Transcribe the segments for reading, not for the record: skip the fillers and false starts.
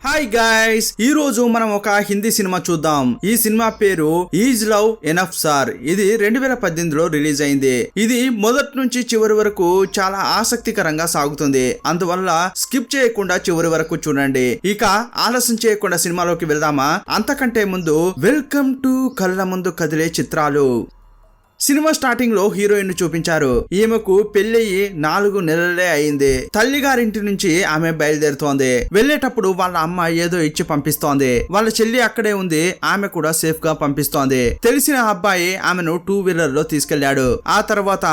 Hi guys, ఈ రోజు మనం ఒక హిందీ సినిమా చూద్దాం. ఈ సినిమా పేరు ఈజ్ లవ్ ఎనఫ్ సార్. ఇది 2018లో రిలీజ్ అయింది. ఇది మొదటి నుంచి చివరి వరకు చాలా ఆసక్తికరంగా సాగుతుంది. అందువల్ల స్కిప్ చేయకుండా చివరి వరకు చూడండి. ఇక ఆలస్యం చేయకుండా సినిమాలోకి వెళ్దామా? అంతకంటే ముందు వెల్కమ్ టు కళ్ళ ముందు కదిలే చిత్రాలు. సినిమా స్టార్టింగ్ లో హీరోయిన్ చూపించారు. ఈమెకు పెళ్లయ్యి 4 నెలలే అయింది. తల్లి గారింటి నుంచి ఆమె బయలుదేరుతోంది. వెళ్లేటప్పుడు వాళ్ళ అమ్మ ఏదో ఇచ్చి పంపిస్తోంది. వాళ్ళ చెల్లి అక్కడే ఉంది. ఆమె కూడా సేఫ్ గా పంపిస్తోంది. తెలిసిన అబ్బాయి ఆమెను 2 వీలర్ లో తీసుకెళ్లాడు. ఆ తర్వాత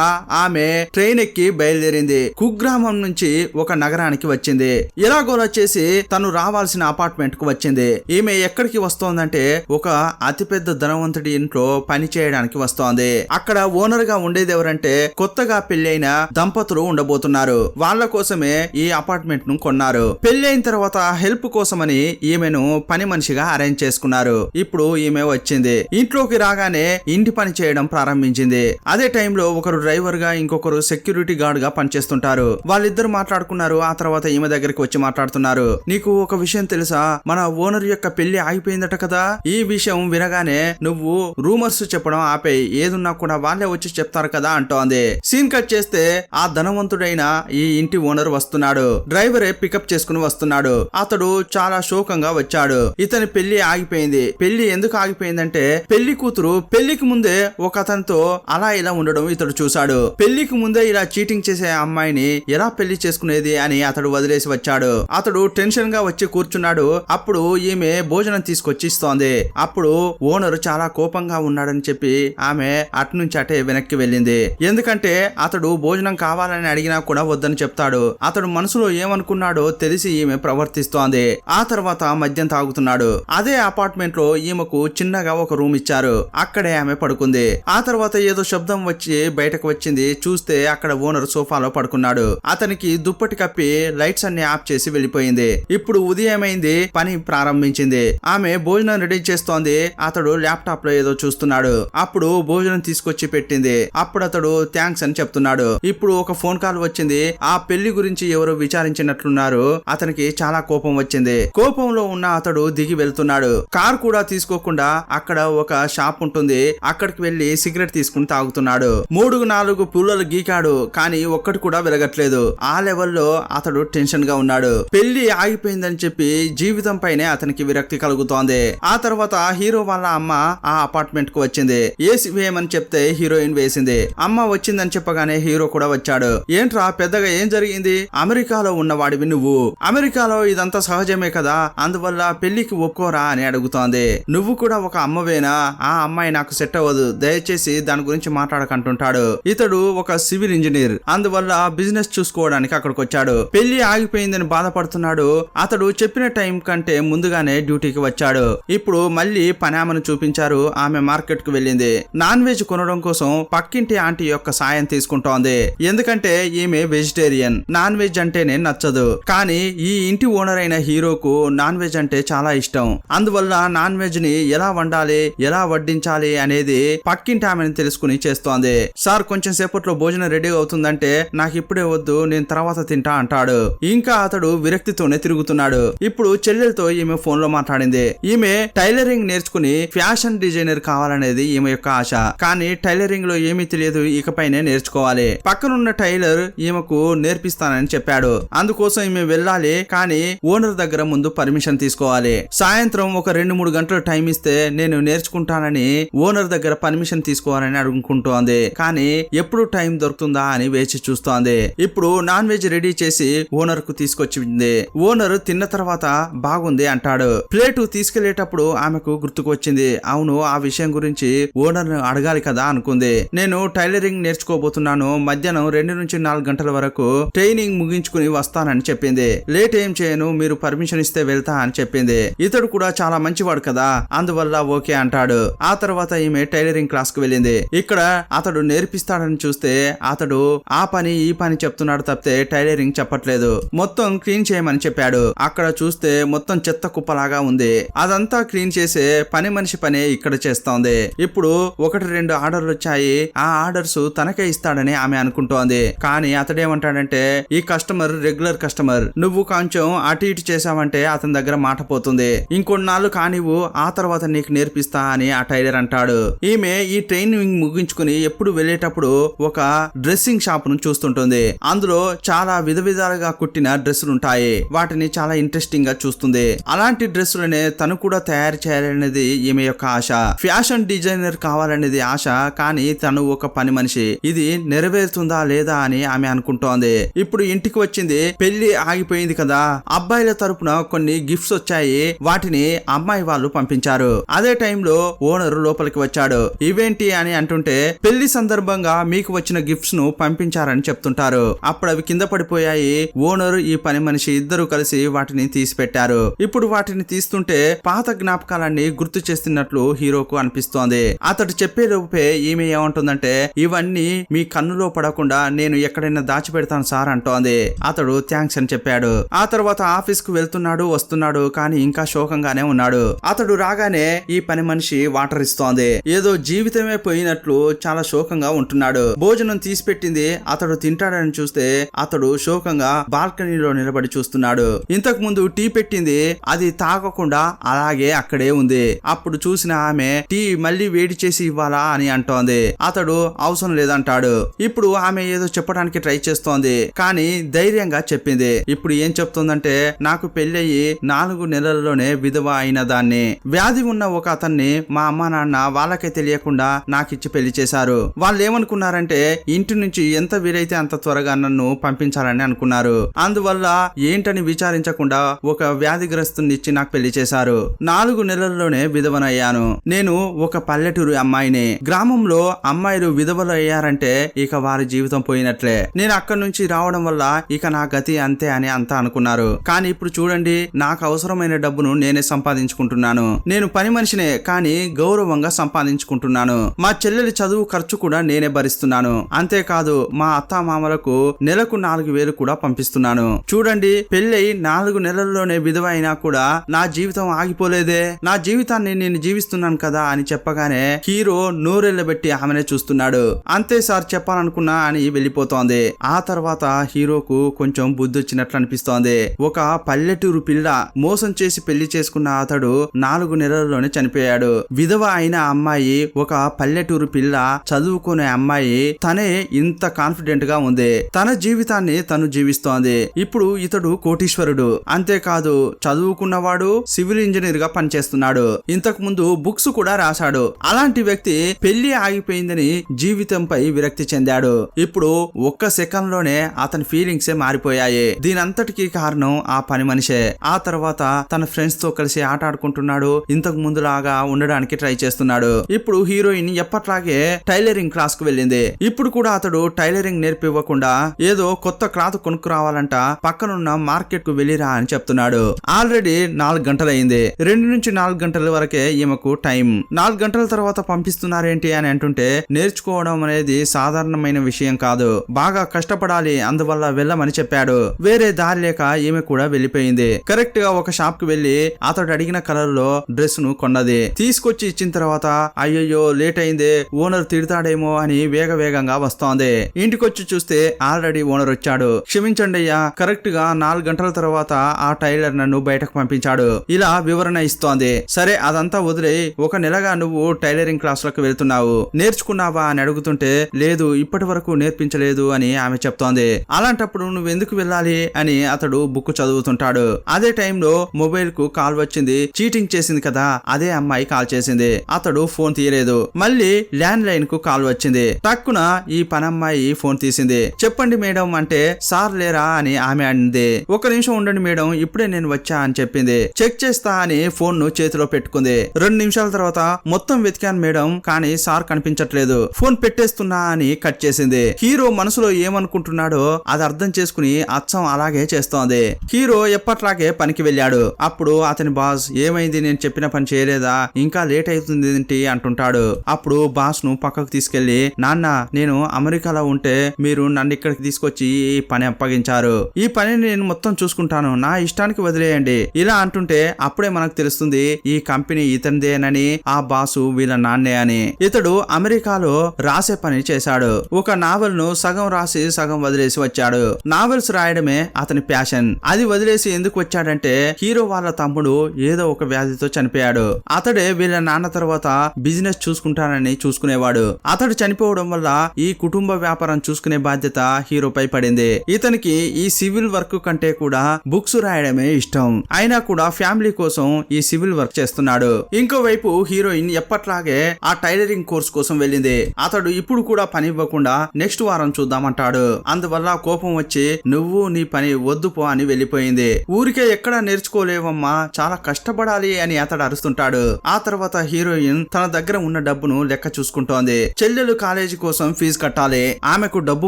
ఆమె ట్రైన్ ఎక్కి బయలుదేరింది. కుగ్రామం నుంచి ఒక నగరానికి వచ్చింది. ఎలాగోలా చేసి తను రావాల్సిన అపార్ట్మెంట్ కు వచ్చింది. ఈమె ఎక్కడికి వస్తోందంటే ఒక అతిపెద్ద ధనవంతుడి ఇంట్లో పని చేయడానికి వస్తోంది. అక్కడ ఓనర్ గా ఉండేది ఎవరంటే కొత్తగా పెళ్లైన దంపతులు ఉండబోతున్నారు. వాళ్ళ కోసమే ఈ అపార్ట్మెంట్ ను కొన్నారు. పెళ్లైన తర్వాత హెల్ప్ కోసమని ఈమెను పని మనిషిగా అరేంజ్ చేసుకున్నారు. ఇప్పుడు ఈమె వచ్చింది. ఇంట్లోకి రాగానే ఇంటి పని చేయడం ప్రారంభించింది. అదే టైంలో ఒకరు డ్రైవర్ గా, ఇంకొకరు సెక్యూరిటీ గార్డ్ గా పనిచేస్తుంటారు. వాళ్ళిద్దరు మాట్లాడుకున్నారు. ఆ తర్వాత ఈమె దగ్గరికి వచ్చి మాట్లాడుతున్నారు. నీకు ఒక విషయం తెలుసా? మన ఓనర్ యొక్క పెళ్లి ఆగిపోయిందట కదా. ఈ విషయం వినగానే నువ్వు రూమర్స్ చెప్పడం ఆపేయి. ఏదున్నా కూడా వాళ్ళే వచ్చి చెప్తారు కదా అంటోంది. సీన్ కట్ చేస్తే ఆ ధనవంతుడైన ఈ ఇంటి ఓనర్ వస్తున్నాడు. డ్రైవరే పికప్ చేసుకుని వస్తున్నాడు. అతడు చాలా శోకంగా వచ్చాడు. ఇతని పెళ్లి ఆగిపోయింది. పెళ్లి ఎందుకు ఆగిపోయిందంటే పెళ్లి కూతురు పెళ్లికి ముందే ఒక అతనితో అలా ఇలా ఉండడం ఇతడు చూశాడు. పెళ్లికి ముందే ఇలా చీటింగ్ చేసే అమ్మాయిని ఎలా పెళ్లి చేసుకునేది అని అతడు వదిలేసి వచ్చాడు. అతడు టెన్షన్ గా వచ్చి కూర్చున్నాడు. అప్పుడు ఈమె భోజనం తీసుకొచ్చి ఇస్తోంది. అప్పుడు ఓనర్ చాలా కోపంగా ఉన్నాడని చెప్పి ఆమె నుంచి అటే వెనక్కి వెళ్ళింది. ఎందుకంటే అతడు భోజనం కావాలని అడిగినా కూడా వద్దని చెప్తాడు. అతడు మనసులో ఏమనుకున్నాడో తెలిసి ఈమె ప్రవర్తిస్తోంది. ఆ తర్వాత మద్యం తాగుతున్నాడు. అదే అపార్ట్మెంట్ లో ఈమెకు చిన్నగా ఒక రూమ్ ఇచ్చారు. అక్కడే ఆమె పడుకుంది. ఆ తర్వాత ఏదో శబ్దం వచ్చి బయటకు వచ్చింది. చూస్తే అక్కడ ఓనర్ సోఫాలో పడుకున్నాడు. అతనికి దుప్పటి కప్పి లైట్స్ అన్ని ఆఫ్ చేసి వెళ్ళిపోయింది. ఇప్పుడు ఉదయమైంది. పని ప్రారంభించింది. ఆమె భోజనం రెడీ చేస్తోంది. అతడు ల్యాప్టాప్ లో ఏదో చూస్తున్నాడు. అప్పుడు భోజనం తీసుకొచ్చి పెట్టింది. అప్పుడు అతడు థ్యాంక్స్ అని చెప్తున్నాడు. ఇప్పుడు ఒక ఫోన్ కాల్ వచ్చింది. ఆ పెళ్లి గురించి ఎవరో విచారించినట్లున్నారు. అతనికి చాలా కోపం వచ్చింది. కోపంలో ఉన్న అతడు దిగి వెళ్తున్నాడు. కార్ కూడా తీసుకోకుండా అక్కడ ఒక షాప్ ఉంటుంది. అక్కడికి వెళ్లి సిగరెట్ తీసుకుని తాగుతున్నాడు. 3-4 పుల్లలు గీకాడు. కానీ ఒక్కటి కూడా వెలగట్లేదు. ఆ లెవెల్లో అతడు టెన్షన్ గా ఉన్నాడు. పెళ్లి ఆగిపోయిందని చెప్పి జీవితం పైనే అతనికి విరక్తి కలుగుతోంది. ఆ తర్వాత హీరో వాళ్ళ అమ్మ ఆ అపార్ట్మెంట్ కు వచ్చింది. ఏసీ వేయమని చెప్తే హీరోయిన్ వేసింది. అమ్మ వచ్చిందని చెప్పగానే హీరో కూడా వచ్చాడు. ఏంట్రా పెద్దగా ఏం జరిగింది? అమెరికాలో ఉన్నవాడివి నువ్వు. అమెరికాలో ఇదంతా సహజమే కదా, అందువల్ల పెళ్లికి ఒప్పుకోరా అని అడుగుతోంది. నువ్వు కూడా ఒక అమ్మవేనా? ఆ అమ్మాయి నాకు సెట్ అవ్వదు, దయచేసి దాని గురించి మాట్లాడకంటుంటాడు. ఇతడు ఒక సివిల్ ఇంజనీర్. అందువల్ల బిజినెస్ చూసుకోవడానికి అక్కడికి వచ్చాడు. పెళ్లి ఆగిపోయిందని బాధపడుతున్నాడు. అతడు చెప్పిన టైం కంటే ముందుగానే డ్యూటీకి వచ్చాడు. ఇప్పుడు మళ్ళీ పనామను చూపించారు. ఆమె మార్కెట్ కు వెళ్ళింది. నాన్ వెజ్ కొనడం కోసం పక్కింటి ఆంటీ యొక్క సాయం తీసుకుంటోంది. ఎందుకంటే ఈమె వెజిటేరియన్. నాన్ వెజ్ అంటేనే నచ్చదు. కానీ ఈ ఇంటి ఓనర్ అయిన హీరోకు నాన్ వెజ్ అంటే చాలా ఇష్టం. అందువల్ల నాన్ వెజ్ ని ఎలా వండాలి, ఎలా వడ్డించాలి అనేది పక్కింటి ఆమెను తెలుసుకుని చేస్తోంది. సార్ కొంచెం సేపట్లో భోజనం రెడీ అవుతుందంటే నాకు ఇప్పుడే వద్దు, నేను తర్వాత తింటా అంటాడు. ఇంకా అతడు విరక్తితోనే తిరుగుతున్నాడు. ఇప్పుడు చెల్లెలతో ఈమె ఫోన్ లో మాట్లాడింది. ఈమె టైలరింగ్ నేర్చుకుని ఫ్యాషన్ డిజైనర్ కావాలనేది ఈమె యొక్క ఆశ. కానీ టైలరింగ్ లో ఏమీ తెలియదు, ఇకపైనే నేర్చుకోవాలి. పక్కనున్న టైలర్ ఈమెకు నేర్పిస్తానని చెప్పాడు. అందుకోసం ఈమె వెళ్ళాలి. కానీ ఓనర్ దగ్గర ముందు పర్మిషన్ తీసుకోవాలి. సాయంత్రం ఒక 2-3 గంటలు టైం ఇస్తే నేను నేర్చుకుంటానని ఓనర్ దగ్గర పర్మిషన్ తీసుకోవాలని అనుకుంటోంది. కానీ ఎప్పుడు టైం దొరుకుతుందా అని వేచి చూస్తోంది. ఇప్పుడు నాన్ వెజ్ రెడీ చేసి ఓనర్ కు తీసుకొచ్చింది. ఓనర్ తిన్న తర్వాత బాగుంది అంటాడు. ప్లేటు తీసుకెళ్లేటప్పుడు ఆమెకు గుర్తుకు వచ్చింది. అవును, ఆ విషయం గురించి ఓనర్ అడగాలి కదా అనుకుంది. నేను టైలరింగ్ నేర్చుకోబోతున్నాను. మధ్యాహ్నం 2-4 గంటల వరకు ట్రైనింగ్ ముగించుకుని వస్తానని చెప్పింది. లేట్ ఏం చేయను, మీరు పర్మిషన్ ఇస్తే వెళ్తా అని చెప్పింది. ఇతడు కూడా చాలా మంచివాడు కదా, అందువల్ల ఓకే అంటాడు. ఆ తర్వాత ఈమె టైలరింగ్ క్లాస్ కు వెళ్ళింది. ఇక్కడ అతడు నేర్పిస్తాడని చూస్తే అతడు ఆ పని ఈ పని చెప్తున్నాడు తప్పితే టైలరింగ్ చెప్పట్లేదు. మొత్తం క్లీన్ చేయమని చెప్పాడు. అక్కడ చూస్తే మొత్తం చెత్త కుప్పలాగా ఉంది. అదంతా క్లీన్ చేసే పని మనిషి పనే ఇక్కడ చేస్తోంది. ఇప్పుడు 1-2 ఆర్డర్లు వచ్చాయి, ఆ ఆర్డర్స్ తనకే ఇస్తాడని ఆమె అనుకుంటోంది. కానీ అతడేమంటాడంటే ఈ కస్టమర్ రెగ్యులర్ కస్టమర్, నువ్వు కొంచెం అటు ఇటు చేసావంటే అతని దగ్గర మాట పోతుంది, ఇంకొన్నాళ్ళు కానివ్వు ఆ తర్వాత నీకు నేర్పిస్తా అని ఆ టైలర్ అంటాడు. ఈమె ఈ ట్రైనింగ్ ముగించుకుని ఎప్పుడు వెళ్ళేటప్పుడు ఒక డ్రెస్సింగ్ షాప్ ను చూస్తుంటుంది. అందులో చాలా విధాలుగా కుట్టిన డ్రెస్సులు ఉంటాయి. వాటిని చాలా ఇంట్రెస్టింగ్ గా చూస్తుంది. అలాంటి డ్రెస్సులనే తను కూడా తయారు చేయాలనేది ఈమె యొక్క ఆశ. ఫ్యాషన్ డిజైనర్ కావాలనేది ఆశ. కానీ తను ఒక పని మనిషి, ఇది నెరవేరుతుందా లేదా అని ఆమె అనుకుంటోంది. ఇప్పుడు ఇంటికి వచ్చింది, పెళ్లి ఆగిపోయింది కదా, అబ్బాయిల తరపున కొన్ని గిఫ్ట్స్ వచ్చాయి, వాటిని అమ్మాయి వాళ్ళు పంపించారు. అదే టైంలో ఓనర్ లోపలికి వచ్చాడు. ఇవేంటి అని అంటుంటే పెళ్లి సందర్భంగా మీకు వచ్చిన గిఫ్ట్స్ ను పంపించారని చెప్తుంటారు. అప్పుడు అవి కింద పడిపోయాయి. ఓనర్ ఈ పని మనిషి ఇద్దరు కలిసి వాటిని తీసి పెట్టారు. ఇప్పుడు వాటిని తీస్తుంటే పాత జ్ఞాపకాలన్నీ గుర్తు చేస్తున్నట్లు హీరోకు అనిపిస్తోంది. అతడు చెప్పే లోపే ఈమె ఏమంటుందంటే ఇవన్నీ మీ కన్నులో పడకుండా నేను ఎక్కడైనా దాచిపెడతాను సార్ అంటోంది. అతడు థ్యాంక్స్ అని చెప్పాడు. ఆ తర్వాత ఆఫీస్ కు వెళ్తున్నాడు, వస్తున్నాడు, కానీ ఇంకా శోకంగానే ఉన్నాడు. అతడు రాగానే ఈ పని మనిషి వాటర్ ఇస్తోంది. ఏదో జీవితమే పోయినట్లు చాలా శోకంగా ఉంటున్నాడు. భోజనం తీసి పెట్టింది, అతడు తింటాడని చూస్తే అతడు శోకంగా బాల్కనీలో నిలబడి చూస్తున్నాడు. ఇంతకు ముందు టీ పెట్టింది, అది తాగకుండా అలాగే అక్కడే ఉంది. అప్పుడు చూసిన ఆమె టీ మళ్ళీ వేడి చేసి ఇవ్వాలా అని అంటోంది. అతడు అవసరం లేదంటాడు. ఇప్పుడు ఆమె ఏదో చెప్పడానికి ట్రై చేస్తోంది, కానీ ధైర్యంగా చెప్పింది. ఇప్పుడు ఏం చెప్తుందంటే నాకు పెళ్ళయి 4 నెలల్లోనే విధవ అయిన దాన్ని, వ్యాధి ఉన్న ఒక అతన్ని మా అమ్మ నాన్న వాళ్ళకే తెలియకుండా నాకిచ్చి పెళ్లి చేశారు. వాళ్ళు ఏమనుకున్నారంటే ఇంటి నుంచి ఎంత వీలైతే అంత త్వరగా నన్ను పంపించాలని అనుకున్నారు. అందువల్ల ఏంటని విచారించకుండా ఒక వ్యాధిగ్రస్తుని ఇచ్చి నాకు పెళ్లి చేశారు. 4 నెలల్లోనే విధవనయ్యాను. నేను ఒక పల్లెటూరు అమ్మాయిని. గ్రామంలో అమ్మాయిలు విధవలు అయ్యారంటే ఇక వారి జీవితం పోయినట్లే. నేను అక్కడి నుంచి రావడం వల్ల ఇక నా గతి అంతే అని అంతా అనుకున్నారు. కానీ ఇప్పుడు చూడండి, నాకు అవసరమైన డబ్బును నేనే సంపాదించుకుంటున్నాను. నేను పని మనిషినే, కానీ గౌరవంగా సంపాదించుకుంటున్నాను. మా చెల్లెలి చదువు ఖర్చు కూడా నేనే భరిస్తున్నాను. అంతేకాదు మా అత్త మామలకు నెలకు 4,000 కూడా పంపిస్తున్నాను. చూడండి, పెళ్ళై 4 నెలల్లోనే విధవ అయినా కూడా నా జీవితం ఆగిపోలేదే, నా జీవితాన్ని నేను జీవిస్తున్నాను కదా అని చెప్పగానే హీరో నోరెళ్ళబెట్టి ఆమెనే చూస్తున్నాడు. అంతే సార్ చెప్పాలనుకున్నా అని వెళ్ళిపోతోంది. ఆ తర్వాత హీరోకు కొంచెం బుద్ధి వచ్చినట్లు అనిపిస్తోంది. ఒక పల్లెటూరు పిల్ల మోసం చేసి పెళ్లి చేసుకున్న అతడు 4 నెలల్లోనే చనిపోయాడు. విధవ అయిన అమ్మాయి ఒక పల్లెటూరు పిల్ల, చదువుకునే అమ్మాయి, తనే ఇంత కాన్ఫిడెంట్ గా ఉంది. తన జీవితాన్ని తను జీవిస్తోంది. ఇప్పుడు ఇతడు కోటీశ్వరుడు. అంతేకాదు చదువుకున్నవాడు, సివిల్ ఇంజనీర్ గా పనిచేస్తున్నాడు. ఇంతకు ముందు బుక్స్ కూడా రాశాడు. అలాంటి వ్యక్తి పెళ్లి ఆగిపోయిందని జీవితంపై విరక్తి చెందాడు. ఇప్పుడు ఒక్క సెకండ్ లోనే అతని ఫీలింగ్సే మారిపోయాయి. దీనంతటికీ కారణం ఆ పని మనిషే. ఆ తర్వాత తన ఫ్రెండ్స్ తో కలిసి ఆట ఆడుకుంటున్నాడు. ఇంతకు ముందులాగా ఉండడానికి ట్రై చేస్తున్నాడు. ఇప్పుడు హీరోయిన్ ఎప్పట్లాగే టైలరింగ్ క్లాస్ కు వెళ్ళింది. ఇప్పుడు కూడా అతడు టైలరింగ్ నేర్పివ్వకుండా ఏదో కొత్త క్లాత్ కొనుక్కు రావాలంట, పక్కనున్న మార్కెట్ కు వెళ్ళిరా అని చెప్తున్నాడు. ఆల్రెడీ 4 గంటలైంది. 2 నుంచి 4 గంటల వరకే ఈమెకు టైం. 4 గంటల తర్వాత పంపిస్తున్నారేంటి అని అంటుంటే నేర్చుకోవడం అనేది సాధారణమైన విషయం కాదు, బాగా కష్టపడాలి, అందువల్ల వెళ్ళమని చెప్పాడు. వేరే దారి లేక ఈమె కూడా వెళ్ళిపోయింది. కరెక్ట్ గా ఒక షాప్ కు వెళ్లి అతడు అడిగిన కలర్ లో డ్రెస్ ను కొన్నది. తీసుకొచ్చి ఇచ్చిన తర్వాత అయ్యయ్యో లేట్ అయింది, ఓనర్ తిడతాడేమో అని వేగంగా వస్తోంది. ఇంటికొచ్చి చూస్తే ఆల్రెడీ ఓనర్ వచ్చాడు. క్షమించండి అయ్యా, కరెక్ట్ గా 4 గంటల తర్వాత ఆ టైలర్ నన్ను బయటకు పంపించాడు, ఇలా వివరణ ఇస్తోంది. సరే అదంతా వదిలే, 1 నెలగా నువ్వు టైలరింగ్ క్లాస్ లకు వెళ్తున్నావు, నేర్చుకున్నావా అని అడుగుతుంటే లేదు, ఇప్పటి వరకు నేర్పించలేదు అని ఆమె చెప్తోంది. అలాంటప్పుడు నువ్వెందుకు వెళ్ళాలి అని అతడు బుక్ చదువుతుంటాడు. అదే టైంలో మొబైల్ కు కాల్ వచ్చింది. చీటింగ్ చేసింది కదా, అదే అమ్మాయి కాల్ చేసింది. అతడు ఫోన్ తీయలేదు. మళ్ళీ ల్యాండ్ లైన్ కు కాల్ వచ్చింది. టక్కున ఈ పనమ్మాయి ఫోన్ తీసింది. చెప్పండి మేడం అంటే సార్ లేరా అని ఆమె అంది. 1 నిమిషం ఉండండి మేడం, ఇప్పుడే నేను వచ్చా అని చెప్పింది. చెక్ చేస్తా అని ఫోన్ ను చేతిలో పెట్టుకుంది. 2 నిమిషాల తర్వాత మొత్తం వెతికాను మేడం, కానీ సార్ కనిపించట్లేదు, ఫోన్ పెట్టేస్తున్నా అని కట్ చేసింది. హీరో మనసులో ఏమనుకుంటున్నాడో అది అర్థం చేసుకుని అచ్చం అలాగే చేస్తోంది. హీరో ఎప్పట్లాగే పనికి వెళ్ళాడు. అప్పుడు అతని బాస్ ఏమైంది, నేను చెప్పిన పని చేయలేదా, ఇంకా లేట్ అవుతుంది ఏంటి అంటుంటాడు. అప్పుడు బాస్ ను పక్కకు తీసుకెళ్లి నాన్న, నేను అమెరికాలో ఉంటే మీరు నన్ను ఇక్కడికి తీసుకొచ్చి ఈ పని అప్పగించారు, ఈ పనిని నేను మొత్తం చూసుకుంటాను, నా ఇష్టానికి వదిలేయండి ఇలా అంటుంటే అప్పుడే మనకు తెలుస్తుంది ఈ కంపెనీ ఇతనిదేనని, ఆ బాసు వీళ్ళ నాన్నే అని. ఇతడు అమెరికాలో రాసే పని చేశాడు. ఒక నావెల్ ను సగం రాసి సగం వదిలేసి వచ్చాడు. నావెల్స్ రాయడమే అతని ప్యాషన్. అది వదిలేసి ఎందుకు వచ్చాడంటే హీరో వాళ్ళ తమ్ముడు ఏదో ఒక వ్యాధితో చనిపోయాడు. అతడే వీళ్ళ నాన్న తర్వాత బిజినెస్ చూసుకుంటానని చూసుకునేవాడు. అతడు చనిపోవడం వల్ల ఈ కుటుంబ వ్యాపారం చూసుకునే బాధ్యత హీరోపై పడింది. ఇతనికి ఈ సివిల్ వర్క్ కంటే కూడా బుక్స్ రాయడమే ఇష్టం. అయినా కూడా ఫ్యామిలీ కోసం ఈ సివిల్ వర్క్ చేస్తున్నాడు. ఇంకోవైపు హీరోయిన్ ఎప్పట్లాగే ఆ టైలరింగ్ కోర్స్ కోసం వెళ్ళింది. అతడు ఇప్పుడు కూడా పని ఇవ్వకుండా నెక్స్ట్ వారం చూద్దామంటాడు. అందువల్ల కోపం వచ్చి నువ్వు నీ పని వద్దు పో అని వెళ్లిపోయింది. ఊరికే ఎక్కడ నేర్చుకోలేవమ్మా, చాలా కష్టపడాలి అని అతడు అరుస్తుంటాడు. ఆ తర్వాత హీరోయిన్ తన దగ్గర ఉన్న డబ్బును లెక్క చూసుకుంటోంది. చెల్లెలు కాలేజీ కోసం ఫీజు కట్టాలి. ఆమెకు డబ్బు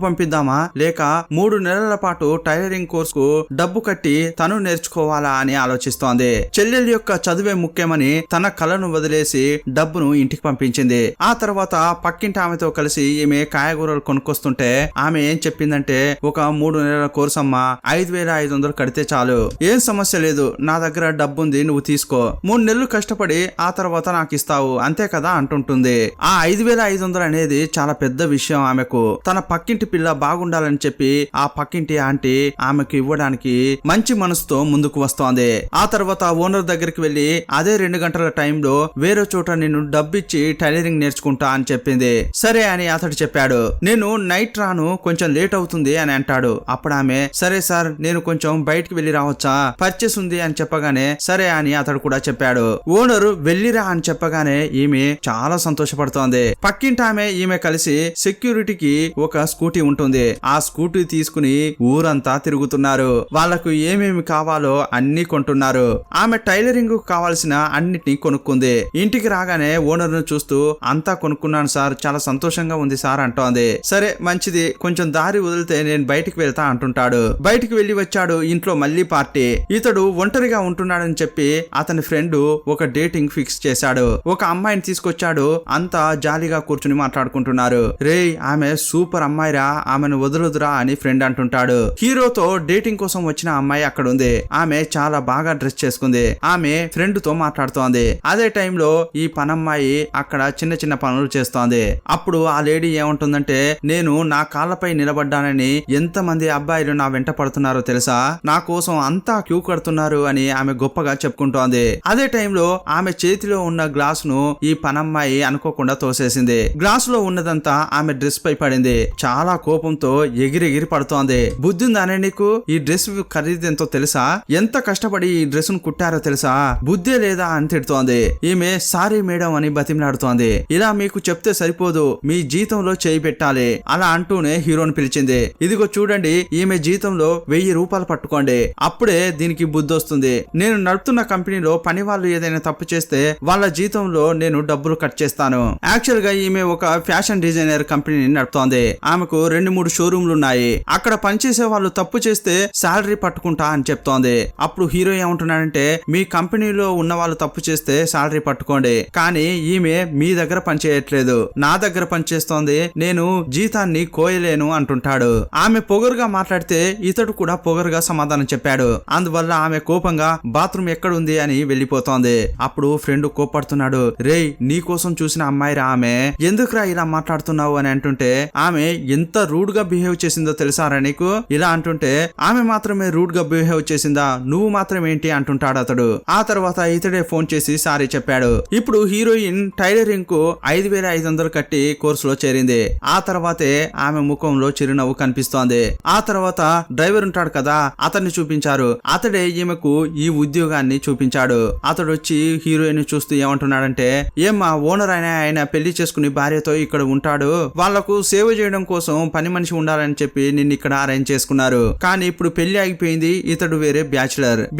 పంపిద్దామా లేక 3 నెలల పాటు టైలరింగ్ కోర్స్ కు డబ్బు కట్టి తను నేర్చుకోవాలా అని ఆలోచిస్తోంది. చెల్లెలు యొక్క చదువే ముఖ్యమని తన కళను వదిలేసి డబ్బును ఇంటికి పంపించింది. ఆ తర్వాత పక్కింటి ఆమెతో కలిసి ఈమె కాయగూరలు కొనుక్కొస్తుంటే ఆమె ఏం చెప్పిందంటే ఒక 3 నెలల కోర్స్ అమ్మా, 5,500 కడితే చాలు, ఏం సమస్య లేదు, నా దగ్గర డబ్బు ఉంది, నువ్వు తీసుకో, 3 నెలలు కష్టపడి ఆ తర్వాత నాకు ఇస్తావు అంతే కదా అంటుంటుంది. ఆ 5,500 అనేది చాలా పెద్ద విషయం ఆమెకు. తన పక్కింటి పిల్ల బాగుండాలని చెప్పి ఆ పక్కింటి ఆంటీ ఆమెకు ఇవ్వడానికి మంచి మనసుతో ముందుకు వస్తోంది. ఆ తర్వాత ఓనర్ దగ్గరికి వెళ్లి అదే 2 గంటల టైంలో వేరే చోట నేను డబ్బిచ్చి టైలరింగ్ నేర్చుకుంటా అని చెప్పింది. సరే అని అతడు చెప్పాడు. నేను నైట్ రాను, కొంచెం లేట్ అవుతుంది అని అంటాడు. అప్పుడు ఆమె సరే సార్ నేను కొంచెం బయటికి వెళ్లి రావచ్చా, పర్చేస్ ఉంది అని చెప్పగానే సరే అని అతడు కూడా చెప్పాడు. ఓనరు వెళ్ళిరా అని చెప్పగానే ఈమె చాలా సంతోషపడుతోంది. పక్కింటి ఆమె ఈమె కలిసి సెక్యూరిటీకి ఒక స్కూటీ ఉంటుంది. ఆ స్కూటీ తీసుకుని ఊరంతా తిరుగుతున్నారు. వాళ్లకు ఏమేమి కావాలో అన్ని కొంటున్నారు. ఆమె టైలరింగ్ కావాల్సిన అన్నిటిని కొనుక్కుంది. ఇంటికి రాగానే ఓనర్ ను చూస్తూ అంతా కొనుక్కున్నాను సార్, చాలా సంతోషంగా ఉంది సార్ అంటోంది. సరే మంచిది, కొంచెం దారి వదిలితే నేను బయటికి వెళ్తా అంటుంటాడు. బయటికి వెళ్లి వచ్చాడు. ఇంట్లో మళ్ళీ పార్టీ. ఇతడు ఒంటరిగా ఉంటున్నాడని చెప్పి అతని ఫ్రెండ్ ఒక డేటింగ్ ఫిక్స్ చేశాడు. ఒక అమ్మాయిని తీసుకొచ్చాడు. అంతా జాలీగా కూర్చుని మాట్లాడుకుంటున్నారు. రే ఆమె సూపర్ అమ్మాయిరా, ఆమెను వదలొద్దురా అని ఫ్రెండ్ అంటుంటాడు. హీరోతో డేటింగ్ కోసం వచ్చిన అమ్మాయి అక్కడ ఉంది. ఆమె చాలా బాగా డ్రెస్ చేసుకుంది. ఆమె ఫ్రెండ్ తో మాట్లాడుతోంది. అదే టైంలో ఈ పనమ్మాయి అక్కడ చిన్న చిన్న పనులు చేస్తోంది. అప్పుడు ఆ లేడీ ఏమంటుందంటే నేను నా కాళ్ళపై నిలబడ్డానని ఎంతమంది అబ్బాయిలు నా వెంట పడుతున్నారో తెలుసా, నా కోసం అంతా క్యూ కడుతున్నారు అని ఆమె గొప్పగా చెప్పుకుంటోంది. అదే టైంలో ఆమె చేతిలో ఉన్న గ్లాస్ ను ఈ పనమ్మాయి అనుకోకుండా తోసేసింది. గ్లాస్ లో ఉన్నదంతా ఆమె డ్రెస్ పై పడింది. చాలా కోపంతో ఎగిరెగిరి పడుతోంది. బుద్ధిందానే నీకు, ఈ డ్రెస్ ఖరీదు ఎంతో తెలుసా, ఎంత కష్టపడి ఈ డ్రెస్ ను కుట్టారో తెలుసా, బుద్ధే లేదా అని తిడుతోంది. ఈమె సారీ మేడం అని బతిమలాడుతోంది. ఇలా మీకు చెప్తే సరిపోదు, మీ జీతంలో చేయి పెట్టాలి అలా అంటూనే హీరోని పిలిచింది. ఇదిగో చూడండి, ఈమె జీతంలో 1000 రూపాయలు పట్టుకోండి, అప్పుడే దీనికి బుద్ధి వస్తుంది. నేను నడుపుతున్న కంపెనీలో పని వాళ్ళు ఏదైనా తప్పు చేస్తే వాళ్ళ జీతంలో నేను డబ్బులు కట్ చేస్తాను. యాక్చువల్ గా ఈమె ఒక ఫ్యాషన్ డిజైనర్ కంపెనీని నడుపుతోంది. ఆమెకు 2-3 షోరూమ్లు ఉన్నాయి. అక్కడ పనిచేసే వాళ్ళు తప్పు చేస్తే శాలరీ పట్టుకుంటా అని చెప్తోంది. అప్పుడు హీరో ఏమంటున్నాడంటే మీ కంపెనీలో ఉన్న వాళ్ళు తప్పు చేస్తే శాలరీ పట్టుకోండి, కానీ ఈమె మీ దగ్గర పనిచేయట్లేదు, నా దగ్గర పనిచేస్తోంది, నేను జీతాన్ని కోయలేను అంటుంటాడు. ఆమె పొగరుగా మాట్లాడితే ఇతడు కూడా పొగరుగా సమాధానం చెప్పాడు. అందువల్ల ఆమె కోపంగా బాత్రూమ్ ఎక్కడుంది అని వెళ్లిపోతోంది. అప్పుడు ఫ్రెండ్ కోపడుతున్నాడు. రేయ్ నీ కోసం చూసిన అమ్మాయిరా ఆమె, ఎందుకురా ఇలా మాట్లాడుతున్నావు అని అంటుంటే ఆమె ఎంత రూడ్ గా బిహేవ్ చేసిందో తెలుసారా నీకు, ఇలా అంటుంటే ఆమె మాత్రమే రూడ్ గా బిహేవ్ చేసిందా, నువ్వు మాత్రం ఏంటి అంటుంటాడు అతడు. ఆ తర్వాత ఇతడే ఫోన్ చేసి సారీ చెప్పాడు. ఇప్పుడు హీరోయిన్ టైలరింగ్ కు 5,500 కట్టి కోర్సులో చేరింది. ఆ తర్వాతే ఆమె ముఖంలో చిరునవ్వు కనిపిస్తోంది. ఆ తర్వాత డ్రైవర్ ఉంటాడు కదా, అతన్ని చూపించారు. అతడే ఈమెకు ఈ ఉద్యోగాన్ని చూపించాడు. అతడు వచ్చి హీరోయిన్ చూస్తూ ఏమంటున్నాడంటే ఏమ్మా ఓనర్ ఆయన పెళ్లి చేసుకుని భార్యతో ఇక్కడ ఉంటాడు, వాళ్లకు సేవ చేయడం కోసం పని మనిషి ఉండాలని చెప్పి నిన్ను ఇక్కడ అరేంజ్ చేసుకున్నారు, కానీ ఇప్పుడు పెళ్లి ఆగిపోయింది, ఇతడు వేరే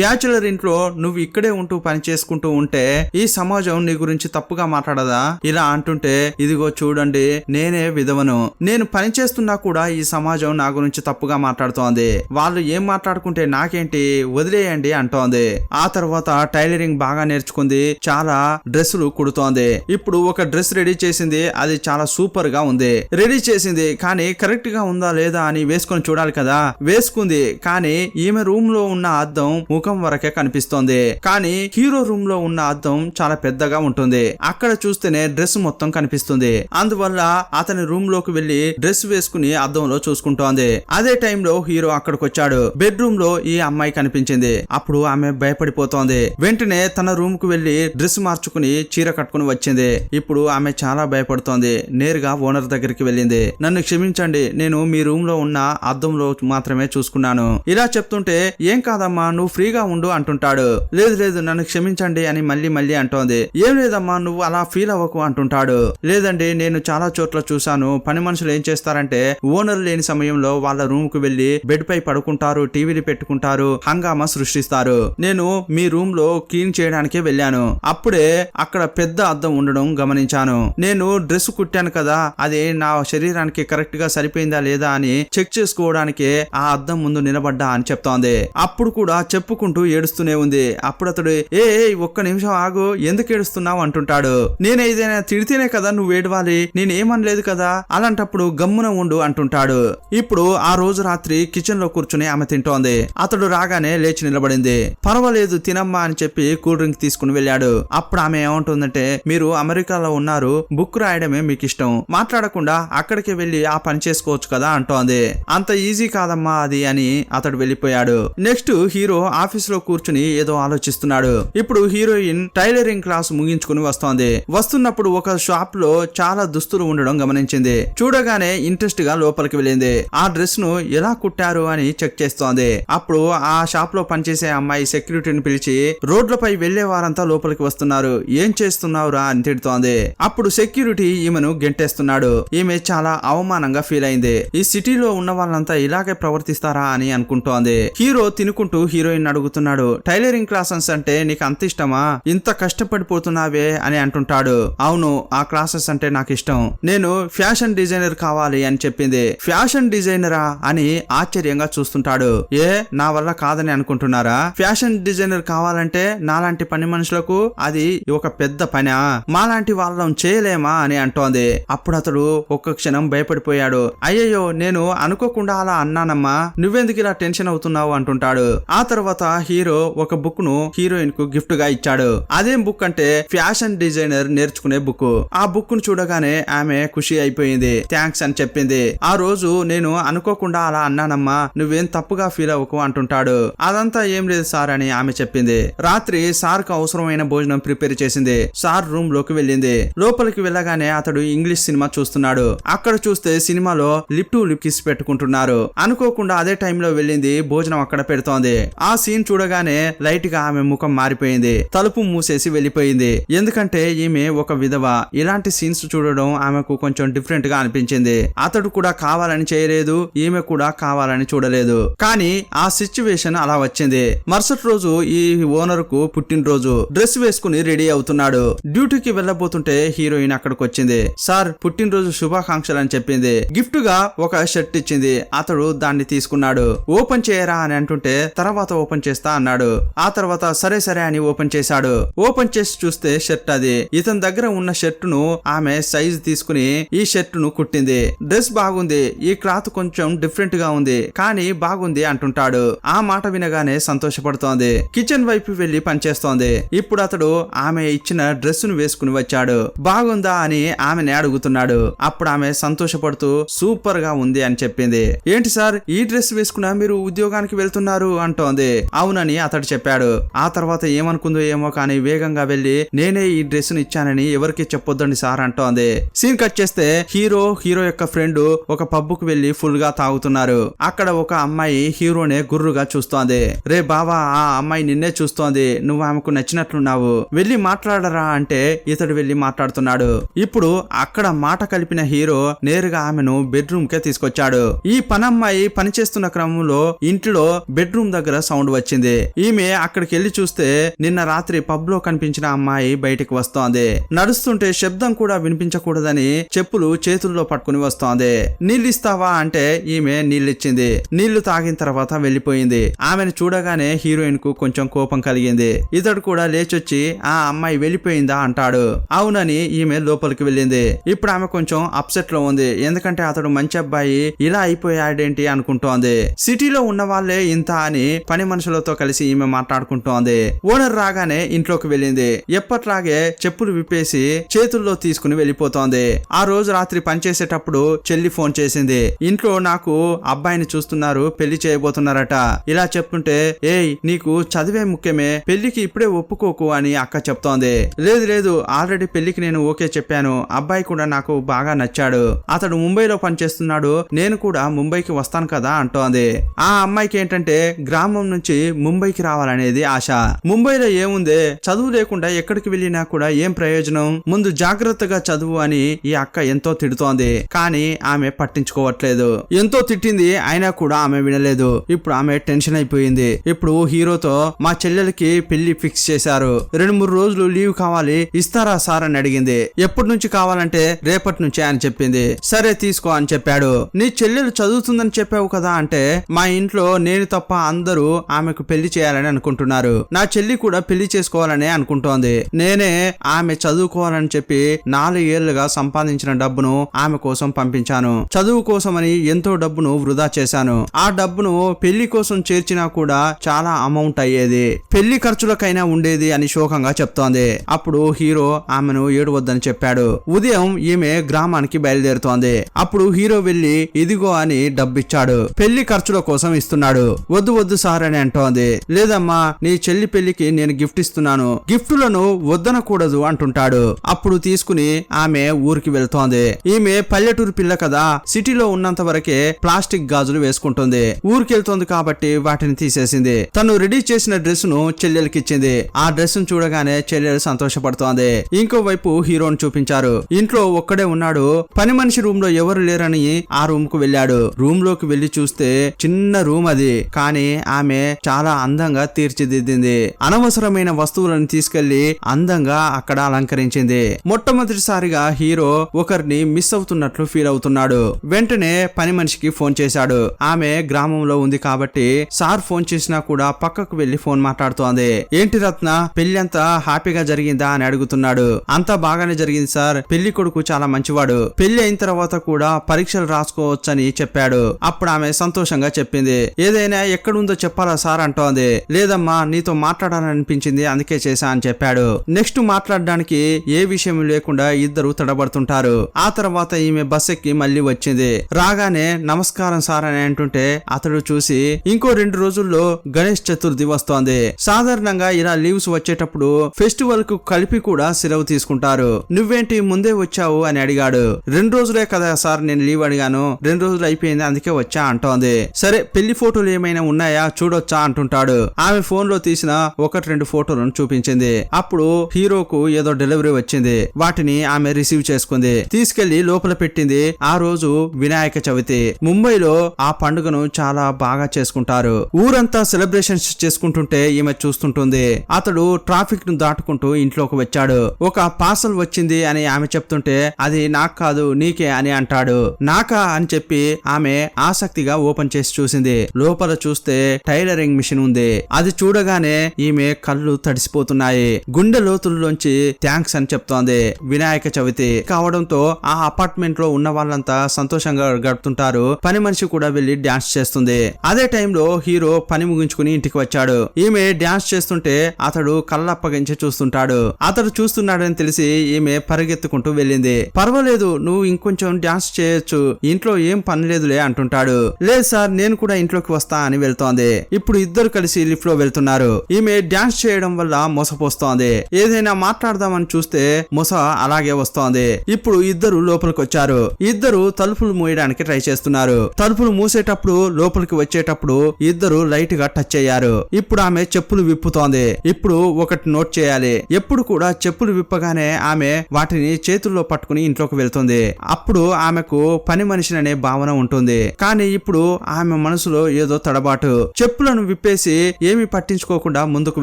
బ్యాచులర్ ఇంట్లో నువ్వు ఇక్కడే ఉంటూ పని చేసుకుంటూ ఉంటే ఈ సమాజం నీ గురించి తప్పుగా మాట్లాడదా, ఇలా అంటుంటే ఇదిగో చూడండి నేనే విధవను, నేను పని చేస్తున్నా కూడా ఈ సమాజం నా గురించి తప్పుగా మాట్లాడుతోంది, వాళ్ళు ఏం మాట్లాడుకుంటే నాకేంటి, వదిలేయండి అంటోంది. ఆ తర్వాత టైలరింగ్ బాగా నేర్చుకుంది, చాలా డ్రెస్సులు కుడుతోంది. ఇప్పుడు ఒక డ్రెస్ రెడీ చేసింది, అది చాలా సూపర్ గా ఉంది. రెడీ చేసింది కానీ కరెక్ట్ గా ఉందా లేదా అని వేసుకొని చూడాలి కదా, వేసుకుంది కానీ ఈమె రూమ్ లో ఉన్న అద్దం ముఖం వరకే కనిపిస్తోంది. కానీ హీరో రూమ్ లో ఉన్న అద్దం చాలా పెద్దగా ఉంటుంది. అక్కడ చూస్తేనే డ్రెస్ డ్రెస్ మొత్తం కనిపిస్తుంది. అందువల్ల అతని రూమ్ లోకి వెళ్లి డ్రెస్ వేసుకుని అద్దంలో చూసుకుంటోంది. అదే టైంలో హీరో అక్కడికి వచ్చాడు. బెడ్రూమ్ లో ఈ అమ్మాయి కనిపించింది. అప్పుడు ఆమె భయపడిపోతోంది. వెంటనే తన రూమ్ కు వెళ్లి డ్రెస్ మార్చుకుని చీర కట్టుకుని వచ్చింది. ఇప్పుడు ఆమె చాలా భయపడుతోంది. నేరుగా ఓనర్ దగ్గరికి వెళ్ళింది. నన్ను క్షమించండి, నేను మీ రూమ్ లో ఉన్న అద్దంలో మాత్రమే చూసుకున్నాను. ఇలా చెప్తుంటే ఏం కాదమ్మా, నువ్వు ఫ్రీగా ఉండు అంటుంటాడు. లేదు లేదు నన్ను క్షమించండి అని మళ్ళీ అంటోంది. ఏం లేదమ్మా, నువ్వు అలా ఫీల్ అవ్వకు అంటుంటాడు. లేదండి, నేను చాలా చోట్ల చూశాను. పని మనుషులు ఏం చేస్తారంటే ఓనర్ లేని సమయంలో వాళ్ళ రూమ్ కు వెళ్లి బెడ్ పై పడుకుంటారు, టీవీలు పెట్టుకుంటారు, హంగామా సృష్టిస్తారు. నేను మీ రూమ్ లో క్లీన్ చేయడానికే వెళ్ళాను. అప్పుడే అక్కడ పెద్ద అద్దం ఉండడం గమనించాను. నేను డ్రెస్ కుట్టాను కదా, అది నా శరీరానికి కరెక్ట్ గా సరిపోయిందా లేదా అని చెక్ చేసుకోవడానికి ఆ అద్దం ముందు నిలబడ్డా అని చెప్తోంది. అప్పుడు కూడా చెప్పుకుంటూ ఏడుస్తూనే ఉంది. అప్పుడు అతడు ఏ ఒక్క నిమిషం ఆగు, ఎందుకు ఏడుస్తున్నావు అంటుంటాడు. నేను ఏదైనా తిడితేనే కదా నువ్వు ఏడవాలి, నేనేమనలేదు కదా, అలాంటప్పుడు గమ్మున ఉండు అంటుంటాడు. ఇప్పుడు ఆ రోజు రాత్రి కిచెన్ లో కూర్చుని ఆమె తింటోంది. అతడు రాగానే లేచి నిలబడింది. పర్వాలేదు తినమ్మా అని చెప్పి కూల్ డ్రింక్ తీసుకుని వెళ్ళాడు. అప్పుడు ఆమె ఏమంటుందంటే, మీరు అమెరికాలో ఉన్నారు, బుక్ రాయడమే మీకు ఇష్టం, మాట్లాడకుండా అక్కడికి వెళ్లి ఆ పని చేసుకోవచ్చు కదా అంటోంది. అంత ఈజీ కాదమ్మా అది అని అతడు వెళ్ళిపోయాడు. నెక్స్ట్ హీరో ఆఫీస్ లో కూర్చుని ఏదో ఆలోచిస్తున్నాడు. ఇప్పుడు హీరోయిన్ టైలరింగ్ క్లాస్ ముగించుకుని వస్తోంది. వస్తున్నప్పుడు ఒక షాప్ లో చాలా దుస్తులు ఉండడం గమనించింది. చూడగానే ఇంట్రెస్ట్ గా లోపలికి వెళ్ళింది. ఆ డ్రెస్ ను ఎలా కుట్టారు అని చెక్ చేస్తోంది. అప్పుడు ఆ షాప్ లో పనిచేసే అమ్మాయి సెక్యూరిటీని పిలిచి, రోడ్లపై వెళ్లే వారంతా లోపలికి వస్తున్నారు, ఏం చేస్తున్నావురా అని తిడుతోంది. అప్పుడు సెక్యూరిటీ ఈమెను గెంటేస్తున్నాడు. ఈమె చాలా అవమానంగా ఫీల్ అయింది. ఈ సిటీలో ఉన్న వాళ్ళంతా ఇలాగే ప్రవర్తిస్తారా అని అనుకుంటోంది. హీరో తినుకుంటూ హీరోయిన్ అడుగుతున్నాడు, టైలరింగ్ క్లాసెస్ అంటే నీకు అంత ఇష్టమా, ఇంత కష్టపడిపోతున్నావే అని అంటుంటాడు. అవును, ఆ క్లాసెస్ అంటే నాకు ఇష్టం, నేను ఫ్యాషన్ డిజైనర్ కావాలి అని చెప్పింది. ఫ్యాషన్ డిజైనరా అని ఆశ్చర్యంగా చూస్తుంటాడు. ఏ నా వల్ల కాదని అనుకుంటున్నారా, ఫ్యాషన్ డిజైనర్ కావాలంటే నాలాంటి పని మనుషులకు అది ఒక పెద్ద పనా, మాలాంటి వాళ్ళం చేయలేమా అని అంటోంది. అప్పుడు అతడు ఒక్క క్షణం భయపడిపోయాడు. అయ్యయ్యో నేను అనుకోకుండా అలా అన్నానమ్మా, నువ్వెందుకు ఇలా టెన్షన్ అవుతున్నావు అంటుంటాడు. ఆ తర్వాత హీరో ఒక బుక్ ను హీరోయిన్ కు గిఫ్ట్ గా ఇచ్చాడు. అదేం బుక్ అంటే ఫ్యాషన్ డిజైనర్ నేర్చుకునే బుక్. ఆ బుక్ ను చూడగానే ఆమె ఖుషి అయిపోయింది. థ్యాంక్స్ అని చెప్పింది. ఆ రోజు నేను అనుకోకుండా అలా అన్నానమ్మా, నువ్వేం తప్పుగా ఫీల్ అవ్వకు అంటుంటాడు. అదంతా ఏం లేదు సార్ అని ఆమె చెప్పింది. రాత్రి సార్ కు అవసరమైన భోజనం ప్రిపేర్ చేసింది. సార్ రూమ్ లోకి వెళ్ళింది. లోపలికి వెళ్ళగానే అతడు ఇంగ్లీష్ సినిమా చూస్తున్నాడు. అక్కడ చూస్తే సినిమాలో లిప్ టు లిప్ కిస్ పెట్టుకుంటున్నారు. అనుకోకుండా అదే టైంలో వెళ్ళింది, భోజనం అక్కడ పెడుతోంది. ఆ సీన్ చూడగానే లైట్ గా ఆమె ముఖం మారిపోయింది. తలుపు మూసేసి వెళ్ళిపోయింది. ఎందుకంటే ఈమె ఒక విధవ. ఇలాంటి సీన్స్ చూడడం ఆమెకు కొంచెం డిఫరెంట్ గా అనిపించింది. అతడు కూడా కావాలని చేయలేదు, ఈమె కూడా కావాలని చూడలేదు. కానీ ఆ సిచ్యువేషన్ అలా వచ్చింది. మరుసటి రోజు ఈ ఓనర్ కు పుట్టినరోజు. డ్రెస్ వేసుకుని రెడీ అవుతున్నాడు. డ్యూటీకి వెళ్ళబోతుంటే హీరోయిన్ అక్కడికి వచ్చింది. సార్ పుట్టినరోజు శుభాకాంక్షలు అని చెప్పింది. గిఫ్ట్ గా ఒక షర్ట్ ఇచ్చింది. అతడు దాన్ని తీసుకున్నాడు. ఓపెన్ చేయరా అని అంటుంటే తర్వాత ఓపెన్ చేస్తా అన్నాడు. ఆ తర్వాత సరే సరే అని ఓపెన్ చేశాడు. ఓపెన్ చేసి చూస్తే షర్ట్ అది. ఇతని దగ్గర ఉన్న షర్ట్ ను ఆమె సైజ్ తీసుకుని ఈ షర్ట్ ను కుట్టింది. డ్రెస్ బాగుంది, ఈ క్లాత్ కొంచెం డిఫరెంట్ గా ఉంది, కానీ బాగుంది అంటుంటాడు. ఆ మాట వినగానే సంతోషపడుతోంది. కిచెన్ వైపు వెళ్లి పనిచేస్తోంది. ఇప్పుడు అతడు ఆమె ఇచ్చిన డ్రెస్ ను వేసుకుని వచ్చాడు. బాగుందా అని ఆమెని అడుగుతున్నాడు. అప్పుడు ఆమె సంతోషపడుతూ సూపర్ గా ఉంది అని చెప్పింది. ఏంటి సార్ ఈ డ్రెస్ వేసుకున్నా మీరు ఉద్యోగానికి వెళ్తున్నారు అంటోంది. అవునని అతడు చెప్పాడు. ఆ తర్వాత ఏమనుకుందో ఏమో కానీ వేగంగా వెళ్లి నేనే ఈ డ్రెస్ ను ఇచ్చానని ఎవరికి చెప్పొద్దండి సార్ అంటోంది. సీన్ కట్ చేస్తే హీరో యొక్క ఫ్రెండ్ ఒక పబ్ కు వెళ్లి ఫుల్ గా తాగుతున్నారు. అక్కడ ఒక అమ్మాయి హీరోనే గుర్రుగా చూస్తోంది. రే బావా, ఆ అమ్మాయి నిన్నే చూస్తోంది, నువ్వు ఆమెకు నచ్చినట్లున్నావు, వెళ్లి మాట్లాడరా అంటే ఇతడు వెళ్లి మాట్లాడుతున్నాడు. ఇప్పుడు అక్కడ మాట కలిపిన హీరో నేరుగా ఆమెను బెడ్రూమ్ కే తీసుకొచ్చాడు. ఈ పనమ్మాయి పనిచేస్తున్న క్రమంలో ఇంట్లో బెడ్రూమ్ దగ్గర సౌండ్ వచ్చింది. ఈమె అక్కడికి వెళ్లి చూస్తే నిన్న రాత్రి పబ్ లో కనిపించిన అమ్మాయి బయటికి వస్తోంది. నడుస్తుంటే శబ్దం కూడా వినిపించకూడదని చెప్పులు చేతుల్లో పట్టుకుని వస్తోంది. నీళ్ళిస్తావా అంటే ఈమె నీళ్ళిచ్చింది. నీళ్లు తాగిన తర్వాత వెళ్లిపోయింది. ఆమెను చూడగానే హీరోయిన్ కు కొంచెం కోపం కలిగింది. ఇతడు కూడా లేచొచ్చి ఆ అమ్మాయి వెళ్లిపోయిందా అంటాడు. అవునని ఈమె లోపలికి వెళ్ళింది. ఇప్పుడు ఆమె కొంచెం అప్సెట్ లో ఉంది. ఎందుకంటే అతడు మంచి అబ్బాయి ఇలా అయిపోయాడేంటి అనుకుంటోంది. సిటీలో ఉన్న వాళ్ళే ఇంత అని పని మనుషులతో కలిసి ఈమె మాట్లాడుకుంటోంది. ఓనర్ రాగానే ఇంట్లోకి వెళ్ళింది. ఎప్పట్లాగే చెప్పులు విప్పేసి చేతుల్లో తీసుకుని వెళ్ళిపోతోంది. ఆ రోజు రాత్రి పనిచేసేటప్పుడు చెల్లి ఫోన్ చేసింది. ఇంట్లో నాకు అబ్బాయిని చూస్తున్నారు, పెళ్లి చేయబోతున్నారట. ఇలా చెప్తుంటే ఏయ్ నీకు చదివే ముఖ్యమే, పెళ్లికి ఇప్పుడే ఒప్పుకోకు అని అక్క చెప్తోంది. లేదు లేదు ఆల్రెడీ పెళ్లికి నేను ఓకే చెప్పాను, అబ్బాయి కూడా నాకు బాగా నచ్చాడు, అతడు ముంబైలో పనిచేస్తున్నాడు, నేను కూడా ముంబైకి వస్తాను కదా అంటోంది. ఆ అమ్మాయికి ఏంటంటే గ్రామం నుంచి ముంబైకి రావాలనేది ఆశ. ముంబైలో ఏముంది, చదువు లేకుండా ఎక్కడికి వెళ్ళినా కూడా ఏం ప్రయోజనం, ముందు జాగ్రత్తగా చదువు అని ఈ అక్క ఎంతో తిడుతోంది. కానీ ఆమె పట్టించుకోవట్లేదు. ఎంతో తిట్టింది అయినా కూడా ఆమె వినలేదు. ఇప్పుడు ఆమె టెన్షన్ అయిపోయింది. ఇప్పుడు హీరోతో మా చెల్లెలకి పెళ్లి ఫిక్స్ చేశారు, 2-3 రోజులు లీవ్ కావాలి, ఇస్తారా సార్ అని అడిగింది. ఎప్పటి నుంచి కావాలంటే రేపటి నుంచే అని చెప్పింది. సరే తీసుకో అని చెప్పాడు. నీ చెల్లెలు చదువుతుందని చెప్పావు కదా అంటే మా ఇంట్లో నేను తప్ప అందరూ ఆమెకు పెళ్లి చేయాలని అనుకుంటున్నారు, నా చెల్లి కూడా పెళ్లి చేసుకోవాలని అనుకుంటోంది. నేనే ఆమె చదువుకోవాలని చెప్పి 4 ఏళ్లుగా సంపాదించిన డబ్బును ఆమె కోసం పంపించాను, చదువు కోసమని ఎంతో డబ్బును వృధా చేశాను, ఆ డబ్బును పెళ్లి కోసం చేర్చినా కూడా చాలా అమౌంట్ అయ్యేది, పెళ్లి ఖర్చులకైనా ఉండేది అని శోకంగా చెప్తోంది. అప్పుడు హీరో ఆమెను ఏడవద్దని చెప్పాడు. ఉదయం ఈమె గ్రామానికి బయలుదేరుతోంది. అప్పుడు హీరో వెళ్లి ఇదిగో అని డబ్బిచ్చాడు, పెళ్లి ఖర్చుల కోసం ఇస్తున్నాడు. వద్దు వద్దు సార్ అని అంటోంది. లేదమ్మా నీ చెల్లి పెళ్లికి నేను గిఫ్ట్ ఇస్తున్నాను, గిఫ్టులను వద్దనకూడదు అంటుంటాడు. అప్పుడు తీసుకుని ఆమె ఊరికి వెళ్తోంది. ఈమె పల్లెటూరు పిల్ల కదా, సిటీలో ఉన్నంత వరకే ప్లాస్టిక్ గాజులు వేసుకుంటుంది. ఊరికెళ్తోంది కాబట్టి వాటిని తీసేసింది. తను రెడీ చేసిన డ్రెస్ ను చెల్లెలకి ఇచ్చింది. ఆ డ్రెస్ ను చూడగానే చెల్లెలు సంతోషపడుతోంది. ఇంకోవైపు హీరోని చూపించారు. ఇంట్లో ఒక్కడే ఉన్నాడు. పని మనిషి రూమ్ లో ఎవరు లేరని ఆ రూమ్ కు వెళ్ళాడు. రూమ్ లోకి వెళ్లి చూస్తే చిన్న రూమ్ అది, కానీ ఆమె చాలా అందంగా తీర్చిదిద్దింది. అనవసరమైన వస్తువులను తీసుకెళ్లి అందంగా అక్కడ అలంకరించింది. మొట్టమొదటిసారిగా హీరో ఒకరిని మిస్ అవుతున్నట్లు ఫీల్ అవుతున్నాడు. వెంటనే పని మనిషికి ఫోన్ చేశాడు. ఆమె గ్రామంలో ఉంది కాబట్టి సార్ ఫోన్ చేసినా కూడా పక్కకు వెళ్లి ఫోన్ మాట్లాడుతోంది. ఏంటి రత్న పెళ్లి అంతా హ్యాపీగా జరిగిందా అని అడుగుతున్నాడు. అంతా బాగానే జరిగింది సార్, పెళ్లి కొడుకు చాలా మంచివాడు, పెళ్లి అయిన తర్వాత కూడా పరీక్షలు రాసుకోవచ్చని చెప్పాడు. అప్పుడు ఆమె సంతోషంగా చెప్పింది. ఏదైనా ఎక్కడుందో చెప్పాలా సార్ అంటోంది. లేదమ్మా నీతో మాట్లాడాలనిపించింది అందుకే చేశా అని చెప్పాడు. నెక్స్ట్ మాట్లాడడానికి ఏ విషయం లేకుండా ఇద్దరు తడబడుతుంటారు. ఆ తర్వాత ఈమె బస్ ఎక్కి మళ్ళీ వచ్చింది. రాగానే నమస్కారం సార్ అని అంటుంటే అతడు చూసి ఇంకో 2 రోజుల్లో గణేష్ చతుర్థి వస్తోంది, సాధారణంగా ఇలా లీవ్స్ వచ్చేటప్పుడు ఫెస్టివల్ కు కలిపి కూడా సెలవు తీసుకుంటారు, నువ్వేంటి ముందే వచ్చావు అని అడిగాడు. 2 రోజులే కదా సార్ నేను లీవ్ అడిగాను, 2 రోజులు అయిపోయింది అందుకే వచ్చా అంటోంది. సరే పెళ్లి ఫోటోలు ఏమైనా ఉన్నాయా చూడొచ్చా అంటుంటాడు. ఆమె ఫోన్ లో తీసిన 1-2 ఫోటోలను చూపించింది. అప్పుడు హీరోకు ఏదో డెలివరీ వచ్చింది. వాటిని ఆమె రిసీవ్ చేసుకుంది, తీసుకెళ్లి లోపల పెట్టింది. ఆ రోజు వినాయక చవితి. ముంబైలో ఆ పండుగను చాలా బాగా చేసుకుంటారు. ఊరంతా సెలబ్రేషన్స్ చేసుకుంటుంటే ఈమె చూస్తుంటుంది. అతడు ట్రాఫిక్ ను దాటుకుంటూ ఇంట్లోకి వచ్చాడు. ఒక పార్సల్ వచ్చింది అని ఆమె చెప్తుంటే అది నాకు కాదు నీకే అని అంటాడు. నాకా అని చెప్పి ఆమె ఆసక్తిగా ఓపెన్ చేసి చూసింది. లోపల చూస్తే టైలరింగ్ మిషన్ ఉంది. అది చూడగానే ఈమె కళ్ళు తడిసిపోతున్నాయి. గుండె లోతుల్లోంచి థ్యాంక్స్ అని చెప్తోంది. వినాయక చవితి కావడంతో ఆ అపార్ట్మెంట్ లో ఉన్న వాళ్ళంతా సంతోషంగా గడుపుతుంటారు. పని మనిషి కూడా వెళ్లి డాన్స్ చేస్తుంది. అదే టైంలో హీరో పని ముగించుకుని ఇంటికి వచ్చాడు. ఈమె డాన్స్ చేస్తుంటే అతడు కళ్ళప్పగించి చూస్తుంటాడు. అతడు చూస్తున్నాడని తెలిసి ఈమె పరిగెత్తుకుంటూ వెళ్ళింది. పర్వాలేదు నువ్వు ఇంకొంచెం డాన్స్ చేయొచ్చు, ఇంట్లో ఏం పని లేదులే అంటుంటాడు. లేదు సార్ నేను కూడా ఇంట్లోకి వస్తా అని వెళ్తోంది. ఇప్పుడు ఇద్దరు కలిసి లిఫ్ట్ లో వెళ్తున్నారు. ఈమె డాన్స్ చేయడం వల్ల మొసపోస్తోంది. ఏదైనా మాట్లాడదామని చూస్తే మొస అలాగే వస్తోంది. ఇప్పుడు ఇద్దరు లోపలికి వచ్చారు. ఇద్దరు తలుపులు మూయడానికి ట్రై చేస్తున్నారు. తలుపులు మూసేటప్పుడు లోపలికి వచ్చేటప్పుడు ఇద్దరు లైట్ గా టచ్ అయ్యారు. ఇప్పుడు ఆమె చెప్పులు విప్పుతోంది. ఇప్పుడు ఒకటి నోట్ చేయాలి, ఎప్పుడు కూడా చెప్పులు విప్పగానే ఆమె వాటిని చేతుల్లో పట్టుకుని ఇంట్లోకి వెళ్తుంది. అప్పుడు ఆమెకు పని మనిషిననే భావన ఉంటుంది. కానీ ఇప్పుడు ఆమె మనసులో ఏదో తడబాటు. చెప్పులను విప్పేసి ఏమి పట్టించుకోకుండా ముందుకు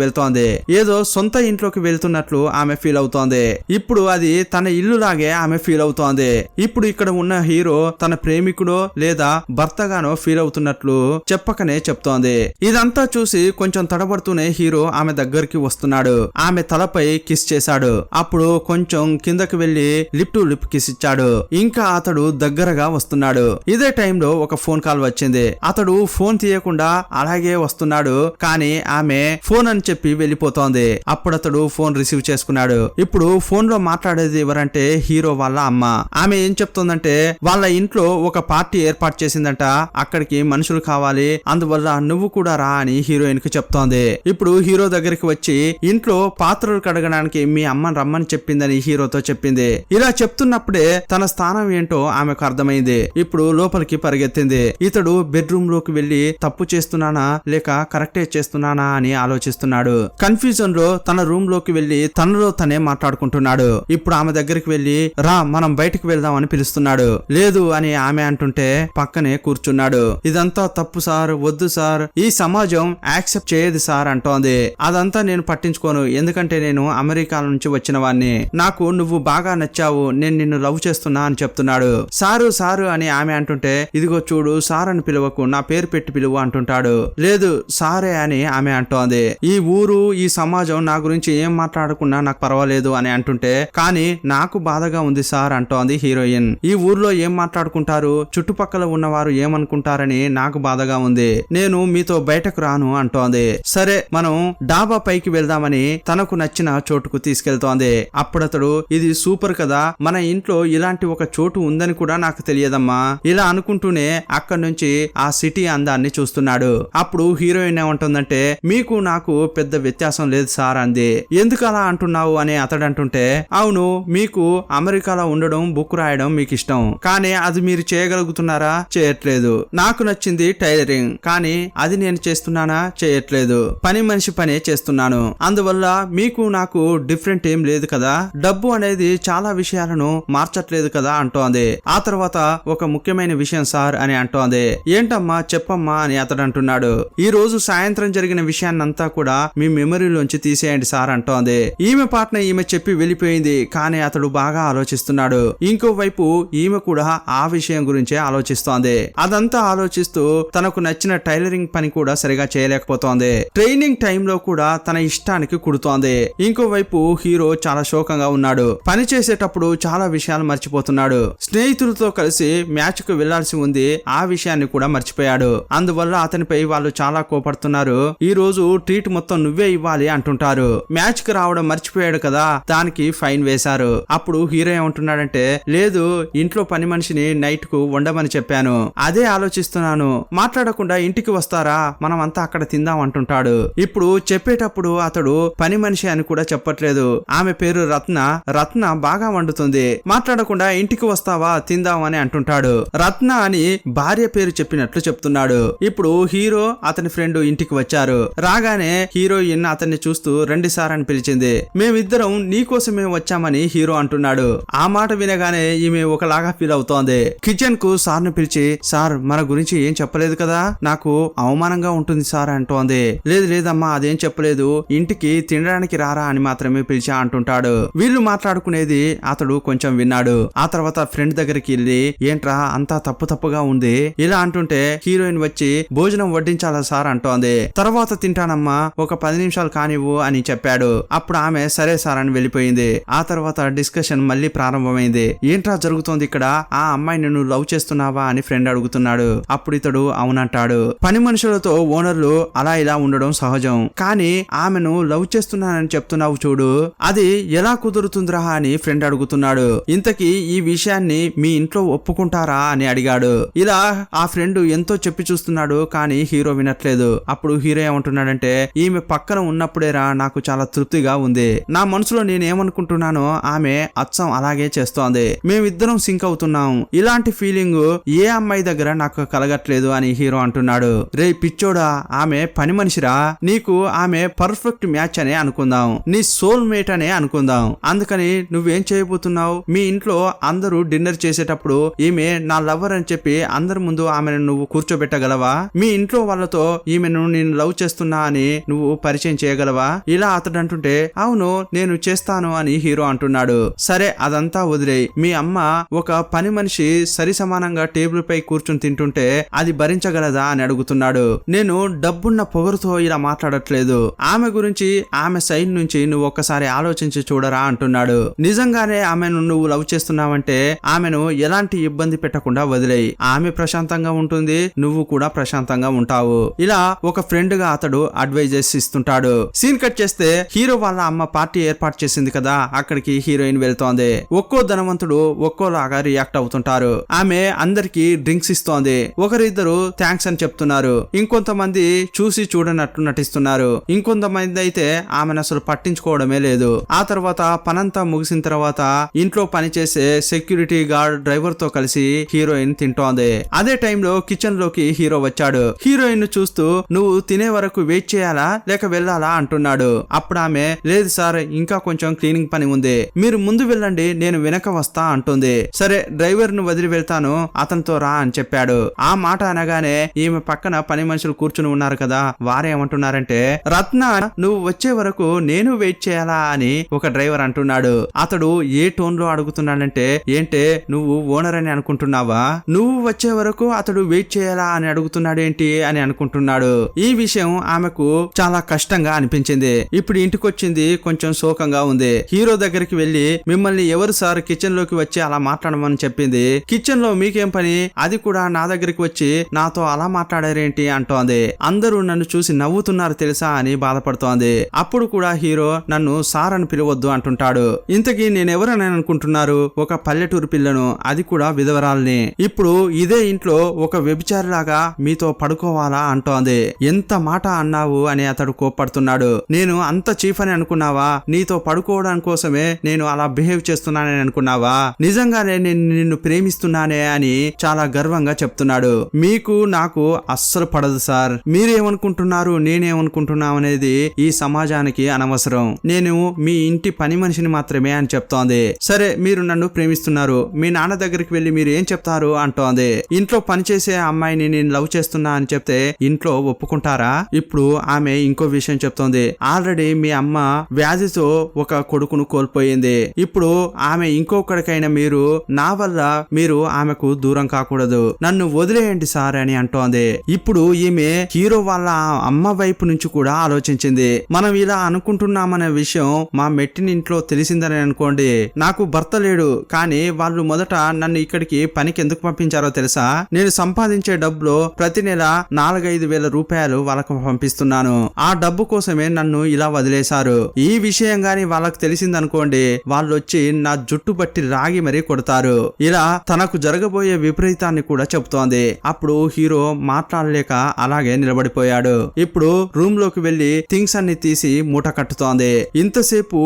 వెళ్తోంది. ఏదో సొంత ఇంట్లోకి వెళ్తున్నట్లు ఆమె ఫీల్ అవుతోంది. ఇప్పుడు అది తన ఇల్లులాగే ఆమె ఫీల్ అవుతోంది. ఇప్పుడు ఇక్కడ ఉన్న హీరో తన ప్రేమికుడో లేదా భర్తగానో ఫీల్ అవుతున్నట్లు చెప్పకనే చెప్తోంది. ఇదంతా చూసి కొంచెం తడబడుతూనే హీరో ఆమె దగ్గరికి వస్తున్నాడు. ఆమె తలపై కిస్ చేశాడు. అప్పుడు కొంచెం కిందకి వెళ్లి లిప్ టు లిప్ కిస్ ఇచ్చాడు. ఇంకా అతడు దగ్గరగా వస్తున్నాడు. ఇదే టైంలో ఒక ఫోన్ కాల్ వచ్చింది. అతడు ఫోన్ తీయకుండా అలాగే వస్తున్నాడు. కానీ ఆమె ఫోన్ అని చెప్పి వెళ్లిపోతోంది. అప్పుడు అతడు ఫోన్ రిసీవ్ చేసుకున్నాడు. ఇప్పుడు ఫోన్ లో మాట్లాడేది ఎవరంటే హీరో వాళ్ళ అమ్మ. ఆమె ఏం చెప్తుందంటే వాళ్ళ ఇంట్లో ఒక పార్టీ ఏర్పాటు చేసిందంట, అక్కడికి మనుషులు కావాలి, అందువల్ల నువ్వు కూడా రా అని హీరోయిన్ కి చెప్తోంది. ఇప్పుడు హీరో దగ్గరికి వచ్చి ఇంట్లో పాత్రలు కడగడానికి మీ అమ్మని రమ్మని చెప్పిందని హీరోతో చెప్పింది. ఇలా చెప్తున్నప్పుడే తన స్థానం ఏంటో ఆమెకు అర్థమైంది. ఇప్పుడు లోపలికి పరిగెత్తింది. ఇతడు బెడ్రూమ్ లోకి వెళ్లి తప్పు చేస్తున్నానా లేక కరెక్టే చేస్తున్నానా అని ఆలోచిస్తున్నాడు. కన్ఫ్యూజన్ లో తన రూమ్ లోకి వెళ్లి తనలో తనే మాట్లాడుకుంటున్నాడు. ఇప్పుడు ఆమె దగ్గరికి వెళ్లి రా మనం బయటికి వెళ్దాం అని పిలుస్తున్నాడు. లేదు అని ఆమె అంటుంటే పక్కనే కూర్చున్నాడు. ఇదంతా తప్పు సార్, వద్దు సార్, ఈ సమాజం యాక్సెప్ట్ చేయదు సార్ అంటోంది. అదంతా నేను పట్టించుకోను, ఎందుకంటే నేను అమెరికా నుంచి వచ్చిన వాడిని, నాకు నువ్వు బాగా నచ్చావు, నేను నిన్ను లవ్ చేస్తున్నా అని చెప్తున్నాడు. సారు సారు అని ఆమె అంటుంటే ఇదిగో చూడు సార్ అని పిలువకు, నా పేరు పెట్టి పిలువు అంటుంటాడు. లేదు సారే అని ఆమె అంటోంది. ఈ ఊరు ఈ సమాజం నా గురించి ఏం మాట్లాడుకున్నా నాకు పర్వాలేదు అని అంటుంటే కానీ నాకు బాధగా ఉంది సార్ అంటోంది హీరోయిన్. ఈ ఊర్లో ఏం మాట్లాడుకుంటారు, చుట్టుపక్కల ఉన్నవారు ఏమనుకుంటారని నాకు బాధగా ఉంది, నేను మీతో బయటకు రాను అంటోంది. సరే మనం డాబా పైకి వెళ్దామని తనకు నచ్చిన చోటుకు తీసుకెళ్తోంది. అప్పుడతడు ఇది సూపర్ కదా, మన ఇంట్లో ఇలాంటి ఒక చోటు ఉందని కూడా నాకు తెలియదమ్మా, ఇలా అనుకుంటూనే అక్కడి నుంచి ఆ సిటీ అందాన్ని చూస్తున్నాడు. అప్పుడు హీరోయిన్ ఏమంటుందంటే మీకు నాకు పెద్ద వ్యత్యాసం లేదు సార్ అంది. ఎందుకు అలా అంటున్నావు అని అతడు అంటుంటే అవును మీకు అమెరికాలో ఉండడం బుక్ రాయడం మీకు ఇష్టం, కానీ అది మీరు చేయగలుగుతున్నారా, చేయట్లేదు. నాకు నచ్చింది టైలరింగ్, కానీ అది నేను చేస్తున్నానా, చేయట్లేదు. పని మనిషి పనే చేస్తున్నాను, అందువల్ల మీకు నాకు డిఫరెంట్ ఏం లేదు కదా, డబ్బు అనేది చాలా విషయాలను మార్చట్లేదు కదా అంటోంది. ఆ తర్వాత ఒక ముఖ్యమైన విషయం సార్ అని అంటోంది. ఏంటమ్మా చెప్పమ్మా అని అతడు అంటున్నాడు. ఈ రోజు సాయంత్రం జరిగిన విషయాన్నంతా కూడా మీ మెమరీలోంచి తీసేయండి సార్ అంటోంది. ఈమె పాటన ఈమె చెప్పి వెళ్ళిపోయింది, కానీ అతడు బాగా ఆలోచిస్తున్నాడు. ఇంకోవైపు ఈమె కూడా ఆ విషయం గురించే ఆలోచిస్తోంది. అదంతా ఆలోచిస్తూ తనకు నచ్చిన టైలరింగ్ పని కూడా సరిగా చేయలేకపోతోంది. ట్రైనింగ్ టైంలో కూడా తన ఇష్టానికి కుడుతోంది. ఇంకోవైపు హీరో చాలా శోకంగా ఉన్నాడు. పని చేసేటప్పుడు చాలా విషయాలు మర్చిపోతున్నాడు. స్నేహితులతో కలిసి మ్యాచ్ కు వెళ్లాల్సి ఉంది, ఆ విషయాన్ని కూడా మర్చిపోయాడు. అందువల్ల అతనిపై వాళ్ళు చాలా కోపడుతున్నారు. ఈ రోజు ట్రీట్ మొత్తం నువ్వే ఇవ్వాలి అంటుంటారు. మ్యాచ్ కి రావడం మర్చిపోయాడు కదా, దానికి ఫైన్ వేశారు. అప్పుడు హీరో ఏమంటున్నాడంటే లేదు ఇంట్లో పని మనిషిని నైట్ కు వండమని చెప్పాను, అదే ఆలోచిస్తున్నాను, మాట్లాడకుండా ఇంటికి వస్తారా, మనం అంతా అక్కడ తిందాం అంటుంటాడు. ఇప్పుడు చెప్పేటప్పుడు అతడు పని మనిషి అని కూడా చెప్పట్లేదు. ఆమె పేరు రత్న, రత్న బాగా వండుతుంది, మాట్లాడకుండా ఇంటికి వస్తావా తిందాం అని అంటుంటాడు. రత్న అని భార్య పేరు చెప్పినట్లు చెప్తున్నాడు. ఇప్పుడు హీరో అతని ఫ్రెండ్ ఇంటికి వచ్చారు. రాగానే హీరోయిన్ అతన్ని చూస్తూ రండి సార్ అని పిలిచింది. మేమిద్దరం నీకోసమే వచ్చామని హీరో అంటున్నాడు. ఆ మాట వినగానే ఈమె ఒకలాగా ఫీల్ అవుతోంది. కిచెన్ కు సార్ ను పిలిచి సార్ మన గురించి ఏం చెప్పలేదు కదా, నాకు అవమానంగా ఉంటుంది సార్ అంటోంది. లేదు లేదమ్మా అదేం చెప్పలేదు, ఇంటికి తినడానికి రారా అని మాత్రమే పిలిచా అంటుంటాడు. వీళ్ళు మాట్లాడుకునేది అతడు కొంచెం విన్నాడు. ఆ తర్వాత ఫ్రెండ్ దగ్గరికి వెళ్ళి ఏంట్రా అంతా తప్పుగా ఉంది ఇలా అంటుంటే హీరోయిన్ వచ్చి భోజనం వడ్డించాలా సార్ అంటోంది. తర్వాత తింటానమ్మా ఒక 10 నిమిషాలు కానివ్వు అని చెప్పాడు. అప్పుడు ఆమె సరే సార్ అని వెళ్ళిపోయింది. ఆ తర్వాత డిస్కషన్ మళ్ళీ ప్రారంభమైంది. ఏంట్రా జరుగుతోంది ఇక్కడ, ఆ అమ్మాయిని నువ్వు లవ్ చేస్తున్నావా అని ఫ్రెండ్ అడుగుతున్నాడు. అప్పుడు ఇతడు అవునంటాడు. పని మనుషులతో ఓనర్లు అలా ఇలా ఉండడం సహజం, కానీ ఆమెను లవ్ చేస్తున్నానని చెప్తున్నావు చూడు, అది ఎలా కుదురుతుందిరా అని ఫ్రెండ్ అడుగుతున్నాడు. ఇంతకీ ఈ విషయాన్ని మీ ఇంట్లో ఒప్పుకుంటారా అని అడిగాడు. ఇలా ఆ ఫ్రెండ్ ఎంతో చెప్పి చూస్తున్నాడు, కానీ హీరో వినట్లేదు. అప్పుడు హీరో ఏమంటున్నాడంటే ఈమె పక్కన ఉన్నప్పుడేరా నాకు చాలా తృప్తిగా ఉంది, నా మనసులో నేనేమనుకుంటున్నానో ఆమె అచ్చం అలాగే చేస్తోంది, మేమిద్దరం సింక్ అవుతున్నాం, ఇలాంటి ఫీలింగ్ ఏ అమ్మాయి దగ్గర నాకు కలగట్లేదు అని హీరో అంటున్నాడు. రే పిచ్చోడా, ఆమె పని మనిషిరా, నీకు ఆమె పర్ఫెక్ట్ మ్యాచ్ అనే అనుకుందాం, నీ సోల్ మేట్ అనే అనుకుందాం, అందుకని నువ్వేం చేయబోతున్నావు, మీ ఇంట్లో అందరూ డిన్నర్ చేసేటప్పుడు ఈమె నా లవర్ అని చెప్పి అందరి ముందు ఆమెను నువ్వు కూర్చోబెట్టగలవా, మీ ఇంట్లో వాళ్ళతో ఈమెను నేను లవ్ చేస్తున్నా అని నువ్వు పరిచయం చేయగలవా, ఇలా అతడు అంటుంటే అవును నేను చేస్తాను అని హీరో అంటున్నాడు. సరే అదంతా వదిలేయ్, మీ అమ్మ ఒక పని మనిషి సరి సమానంగా టేబుల్ పై కూర్చుని తింటుంటే అది భరించగలదా అని అడుగుతున్నాడు. నేను డబ్బున్న పొగరుతో ఇలా మాట్లాడట్లేదు, ఆమె గురించి ఆమె సైడ్ నుంచి నువ్వు ఒక్కసారి ఆలోచించి చూడరా అంటున్నాడు. నిజంగానే ఆమెను నువ్వు లవ్ చేస్తున్నావంటే ఆమెను ఎలాంటి ఇబ్బంది పెట్టకుండా వదిలేయి, ఆమె ప్రశాంతంగా ఉంటుంది, నువ్వు కూడా ప్రశాంతంగా ఉంటావు. ఇలా ఒక ఫ్రెండ్ గా అతడు అడ్వైజెస్ ఇస్తుంటాడు. సీన్ కట్ చేస్తే హీరో వాళ్ళ అమ్మ పార్టీ ఏర్పాటు చేసింది వచ్చింది కదా, అక్కడికి హీరోయిన్ వెళ్తోంది. ఒక్కో ధనవంతుడు ఒక్కోలాగా రియాక్ట్ అవుతుంటారు. ఆమె అందరికి డ్రింక్స్ ఇస్తోంది. ఒకరిద్దరు థ్యాంక్స్ అని చెప్తున్నారు. ఇంకొంతమంది చూసి చూడనట్టు నటిస్తున్నారు. ఇంకొంతమంది అయితే ఆమెను అసలు పట్టించుకోవడమే లేదు. ఆ తర్వాత పనంతా ముగిసిన తర్వాత ఇంట్లో పనిచేసే సెక్యూరిటీ గార్డ్ డ్రైవర్ తో కలిసి హీరోయిన్ తింటోంది. అదే టైంలో కిచెన్ లోకి హీరో వచ్చాడు. హీరోయిన్ చూస్తూ నువ్వు తినే వరకు వెయిట్ చేయాలా లేక వెళ్ళాలా అంటున్నాడు. అప్పుడు ఆమె లేదు సార్, ఇంకా కొంచెం క్లీనింగ్ పని ఉంది, మీరు ముందు వెళ్ళండి, నేను వెనక వస్తా అంటుంది. సరే డ్రైవర్ ను వదిలి వెళ్తాను, అతనితో రా అని చెప్పాడు. ఆ మాట అనగానే ఈమె పక్కన పని మనుషులు కూర్చుని ఉన్నారు కదా, వారేమంటున్నారంటే రత్న నువ్వు వచ్చే వరకు నేను వెయిట్ చేయాలా అని ఒక డ్రైవర్ అంటున్నాడు. అతడు ఏ టోన్ లో అడుగుతున్నాడంటే ఏంటే నువ్వు ఓనర్ అని అనుకుంటున్నావా, నువ్వు వచ్చే వరకు అతడు వెయిట్ చేయాలా అని అడుగుతున్నాడు ఏంటి అని అనుకుంటున్నాడు. ఈ విషయం ఆమెకు చాలా కష్టంగా అనిపించింది. ఇప్పుడు ఇంటికొచ్చింది కొంచెం శోకంగా ఉంది. హీరో దగ్గరికి వెళ్లి మిమ్మల్ని ఎవరు సార్ కిచెన్ లోకి వచ్చి అలా మాట్లాడమని చెప్పింది, కిచెన్ లో మీకేం పని, అది కూడా నా దగ్గరికి వచ్చి నాతో అలా మాట్లాడారేంటి అంటోంది. అందరూ నన్ను చూసి నవ్వుతున్నారు తెలుసా అని బాధపడుతోంది. అప్పుడు కూడా హీరో నన్ను సార్ అని పిలవద్దు అంటుంటాడు. ఇంతకీ నేనెవరని అనుకుంటున్నారు, ఒక పల్లెటూరు పిల్లను, అది కూడా విధవరాల్ని. ఇప్పుడు ఇదే ఇంట్లో ఒక వ్యభిచారిలాగా మీతో పడుకోవాలా అంటోంది. ఎంత మాట అన్నావు అని అతడు కోప్పడుతున్నాడు. నేను అంత చీఫ్ అని అనుకున్నావా, నీతో పడుకోవడం కోసమే నేను అలా బిహేవ్ చేస్తున్నానని అనుకున్నావా, నిజంగానే నేను నిన్ను ప్రేమిస్తున్నానే అని చాలా గర్వంగా చెప్తున్నాడు. మీకు నాకు అస్సలు పడదు సార్, మీరేమనుకుంటున్నారు నేనేమనుకుంటున్నా అనేది ఈ సమాజానికి అనవసరం, నేను మీ ఇంటి పని మనిషిని మాత్రమే అని చెప్తోంది. సరే మీరు నన్ను ప్రేమిస్తున్నారు, మీ నాన్న దగ్గరికి వెళ్లి మీరు ఏం చెప్తారు అంటోంది. ఇంట్లో పనిచేసే అమ్మాయిని నేను లవ్ చేస్తున్నా అని చెప్తే ఇంట్లో ఒప్పుకుంటారా. ఇప్పుడు ఆమె ఇంకో విషయం చెప్తోంది. ఆల్రెడీ మీ అమ్మ వ్యాధితో ఒక కొడుకును కోల్పోయింది. ఇప్పుడు ఆమె ఇంకొకరికైనా మీరు నా వల్ల మీరు ఆమెకు దూరం కాకూడదు, నన్ను వదిలేయండి సార్ అని అంటోంది. ఇప్పుడు ఈమె హీరో వాళ్ళ అమ్మ వైపు నుంచి కూడా ఆలోచించింది. మనం ఇలా అనుకుంటున్నామనే విషయం మా మెట్టినింట్లో తెలిసిందని అనుకోండి, నాకు భర్త లేడు కానీ వాళ్ళు మొదట నన్ను ఇక్కడికి పనికి ఎందుకు పంపించారో తెలుసా, నేను సంపాదించే డబ్బులో ప్రతి నెల 4-5 వేల రూపాయలు వాళ్ళకు పంపిస్తున్నాను, ఆ డబ్బు కోసమే నన్ను ఇలా వదిలేశారు. ఈ విషయం గాని వాళ్ళకు తెలిసిందనుకోండి, వాళ్ళు వచ్చి నా జుట్టు బట్టి రాగి మరీ కొడతారు. ఇలా తనకు జరగబోయే విపరీతాన్ని కూడా చెప్తోంది. అప్పుడు హీరో మాట్లాడలేక అలాగే నిలబడిపోయాడు. ఇప్పుడు రూమ్ లోకి వెళ్లి థింగ్స్ అన్ని తీసి మూట కట్టుతోంది. ఇంతసేపు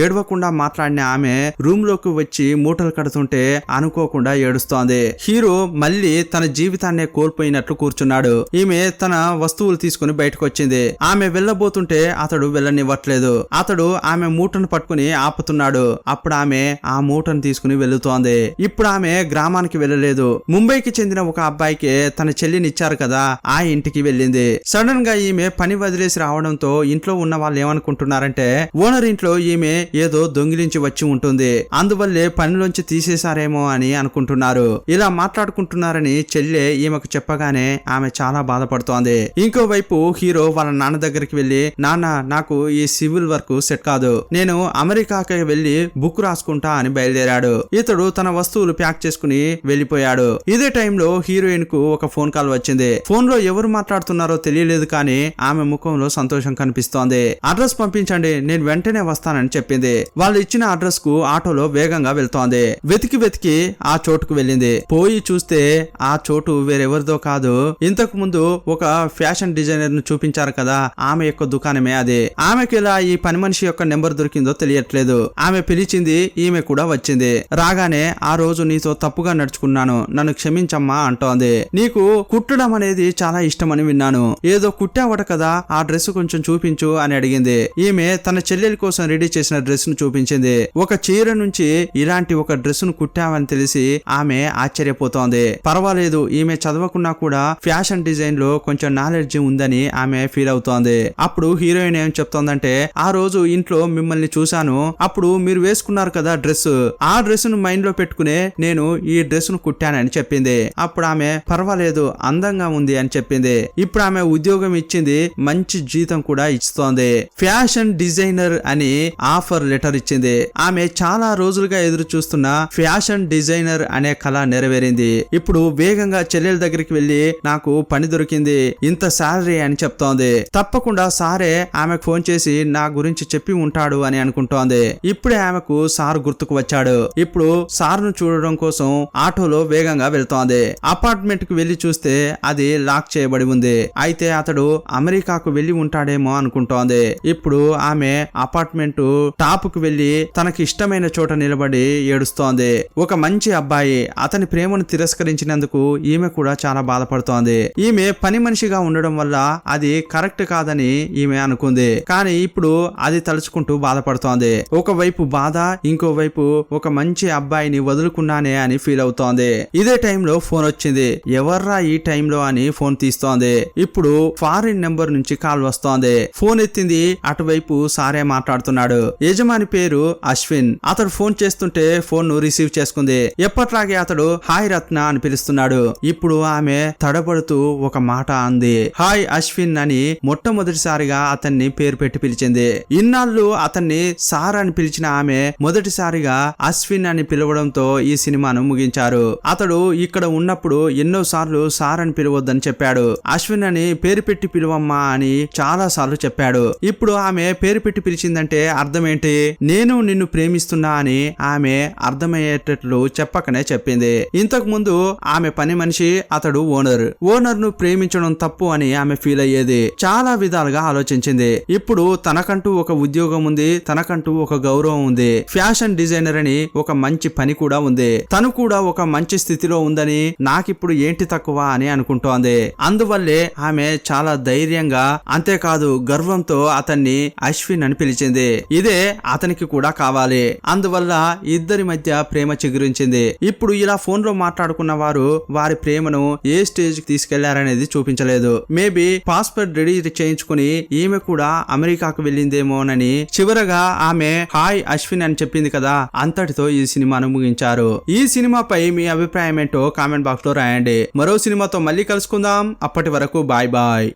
ఏడవకుండా మాట్లాడిన ఆమె రూమ్ లోకి వచ్చి మూటలు కడుతుంటే అనుకోకుండా ఏడుస్తోంది. హీరో మళ్ళీ తన జీవితాన్నే కోల్పోయినట్లు కూర్చున్నాడు. ఈమె తన వస్తువులు తీసుకుని బయటకు వచ్చింది. ఆమె వెళ్ళబోతుంటే అతడు వెళ్ళనివ్వట్లేదు. అతడు ఆమె మూటను పట్టుకుని ఆపుతున్నాడు. అప్పుడు ఆమె ఆ మూటను తీసుకుని వెళుతోంది. ఇప్పుడు ఆమె గ్రామానికి వెళ్ళలేదు. ముంబైకి చెందిన ఒక అబ్బాయికి తన చెల్లిని ఇచ్చారు కదా, ఆ ఇంటికి వెళ్ళింది. సడన్ గా ఈమె పని వదిలేసి రావడంతో ఇంట్లో ఉన్న వాళ్ళు ఏమనుకుంటున్నారంటే ఓనర్ ఇంట్లో ఈమె ఏదో దొంగిలించి వచ్చి ఉంటుంది, అందువల్లే పనిలోంచి తీసేశారేమో అని అనుకుంటున్నారు. ఇలా మాట్లాడుకుంటున్నారని చెల్లె ఈమెకు చెప్పగానే ఆమె చాలా బాధపడుతోంది. ఇంకోవైపు హీరో వాళ్ళ నాన్న దగ్గరికి వెళ్లి నాన్న నాకు ఈ సివిల్ వర్క్ సెట్ కాదు, నేను అమెరికాకి వెళ్లి బుక్ రాసుకుంటా అని బయలుదేరాడు. ఇతడు తన వస్తువులు ప్యాక్ చేసుకుని వెళ్లిపోయాడు. ఇదే టైంలో హీరోయిన్ కు ఒక ఫోన్ కాల్ వచ్చింది. ఫోన్ లో ఎవరు మాట్లాడుతున్నారో తెలియలేదు కానీ ఆమె ముఖంలో సంతోషం కనిపిస్తోంది. అడ్రస్ పంపించండి, నేను వెంటనే వస్తానని చెప్పింది. వాళ్ళు ఇచ్చిన అడ్రస్ కు ఆటోలో వేగంగా వెళ్తోంది. వెతికి ఆ చోటుకు వెళ్ళింది. పోయి చూస్తే ఆ చోటు వేరెవరిదో కాదు, ఇంతకు ముందు ఒక ఫ్యాషన్ డిజైనర్ ను చూపించారు కదా, ఆమె యొక్క దుకాణమే అది. ఆమెకి ఇలా ఈ పని మనిషి యొక్క నెంబర్ దొరికిందో తెలియట్లేదు. ఆమె పిలిచింది, ఈమె కూడా వచ్చింది. రాగానే ఆ రోజు నీతో తప్పుగా నడుచుకున్నాను, నన్ను క్షమించమ్మా అంటోంది. నీకు కుట్టడం అనేది చాలా ఇష్టమని విన్నాను, ఏదో కుట్టావట కదా, ఆ డ్రెస్ కొంచెం చూపించు అని అడిగింది. ఈమె తన చెల్లెలి కోసం రెడీ చేసిన డ్రెస్ ను చూపించింది. ఒక చీర నుంచి ఇలాంటి ఒక డ్రెస్ ను కుట్టావని తెలిసి ఆమె ఆశ్చర్యపోతోంది. పర్వాలేదు, ఈమె చదవకున్నా కూడా ఫ్యాషన్ డిజైన్ లో కొంచెం నాలెడ్జ్ ఉందని ఆమె ఫీల్ అవుతోంది. అప్పుడు హీరోయిన్ ఏం చెప్తోందంటే ఆ రోజు ఇంట్లో మిమ్మల్ని చూశాను, అప్పుడు మీరు వేసుకున్నారు కదా డ్రెస్, ఆ డ్రెస్ ను మైండ్ లో పెట్టుకునే నేను ఈ డ్రెస్ ను కుట్టానని చెప్పింది. అప్పుడు ఆమె పర్వాలేదు అందంగా ఉంది అని చెప్పింది. ఇప్పుడు ఆమె ఉద్యోగం ఇచ్చింది, మంచి జీతం కూడా ఇస్తోంది. ఫ్యాషన్ డిజైనర్ అని ఆఫర్ లెటర్ ఇచ్చింది. ఆమె చాలా రోజులుగా ఎదురు చూస్తున్న ఫ్యాషన్ డిజైనర్ అనే కళ నెరవేరింది. ఇప్పుడు వేగంగా చెల్లెల దగ్గరికి వెళ్లి నాకు పని దొరికింది, ఇంత శాలరీ అని చెప్తోంది. తప్పకుండా సారే ఆమెకు ఫోన్ చేసి నా గురించి చెప్పి ఉంటాడు అని అనుకుంటోంది. ఇప్పుడే ఆమెకు సార్ గుర్తుకు వచ్చాడు. ఇప్పుడు సార్ ను చూడడం కోసం ఆటోలో వేగంగా వెళ్తోంది. అపార్ట్మెంట్ కు వెళ్లి చూస్తే అది లాక్ చేయబడి ఉంది. అయితే అతడు అమెరికాకు వెళ్లి ఉంటాడేమో అనుకుంటోంది. ఇప్పుడు ఆమె అపార్ట్మెంట్ టాప్ కు వెళ్లి తనకి ఇష్టమైన చోట నిలబడి ఏడుస్తోంది. ఒక మంచి అబ్బాయి అతని ప్రేమను తిరస్కరించినందుకు ఈమె కూడా చాలా బాధపడుతోంది. ఈమె పని మనిషిగా ఉండడం వల్ల అది కరెక్ట్ కాదని ఈమె అనుకుంది. కానీ ఇప్పుడు అది తలుచుకుంటూ బాధపడుతోంది. ఒకవైపు బాధ, ఇంకోవైపు ఒక మంచి అబ్బాయిని వదులుకున్నానే అని ఫీల్ అవుతోంది. ఇదే టైంలో ఫోన్ వచ్చింది. ఎవర్రా ఈ టైంలో అని ఫోన్ తీస్తోంది. ఇప్పుడు ఫారిన్ నెంబర్ నుంచి కాల్ వస్తోంది. ఫోన్ ఎత్తింది. అటువైపు సారే మాట్లాడుతున్నాడు. యజమాని పేరు అశ్విన్. అతడు ఫోన్ చేస్తుంటే ఫోన్ ను రిసీవ్ చేసుకుంది. ఎప్పట్లాగే అతడు హాయ్ రత్న అని పిలుస్తున్నాడు. ఇప్పుడు ఆమె తడబడుతూ ఒక మాట అంది. హాయ్ అశ్విన్ అని మొట్టమొదటిసారిగా అతన్ని పేరు పెట్టి పిలిచింది. ఇన్నాళ్ళు అతన్ని సార్ అని పిలిచిన ఆమె మొదటిసారిగా అశ్విన్ అని పిలవడంతో ఈ సినిమాను ముగించారు. అతడు ఇక్కడ ఉన్నప్పుడు ఎన్నో సార్లు సార్ అని పిలవద్దని చెప్పాడు. అశ్విన్ అని పేరు పెట్టి పిలువమ్మా అని చాలా సార్లు చెప్పాడు. ఇప్పుడు ఆమె పేరు పెట్టి పిలిచిందంటే అర్థం ఏంటి? నేను నిన్ను ప్రేమిస్తున్నా అని ఆమె అర్థమయ్యేటట్లు చెప్పకనే చెప్పింది. ఇంతకు ముందు ఆమె పని మనిషి, అతడు ఓనర్. ఓనర్ ను ప్రేమించడం తప్పు అని ఆమె ఫీల్ అయ్యేది. చాలా విధాలుగా ఆలోచించింది. ఇప్పుడు తనకంటూ ఒక ఉద్యోగం ఉంది, తనకంటూ ఒక గౌరవం ఉంది. ఫ్యాషన్ డిజైనర్ అని ఒక మంచి పని కూడా ఉంది. తను కూడా ఒక మంచి స్థితిలో ఉందని నాకిప్పుడు ఏంటి తక్కువ అని అనుకుంటోంది. అందువల్లే ఆమె చాలా ధైర్యంగా, అంతేకాదు గర్వంతో అతన్ని అశ్విన్ అని పిలిచింది. ఇదే అతనికి కూడా కావాలి. అందువల్ల ఇద్దరి మధ్య ప్రేమ చిగురించింది. ఇప్పుడు ఇలా ఫోన్ లో మాట్లాడుకున్న వారు వారి ప్రేమను ఏ స్టేజ్ కి తీసుకెళ్లారనేది చూపించలేదు. మేబీ పాస్పోర్ట్ రెడీ చేయించుకుని ఈమె కూడా అమెరికాకు వెళ్ళిందేమోనని చివరగా ఆమె హాయ్ అశ్విన్ అని చెప్పింది కదా, అంతటితో ఈ సినిమాను ముగించారు. ఈ సినిమాపై మీ అభిప్రాయం ఏంటో కామెంట్ బాక్స్ లో రాయండి. మరో సినిమాతో మళ్ళీ కలుసుకుందాం. అప్పటి వరకు బాయ్ బాయ్.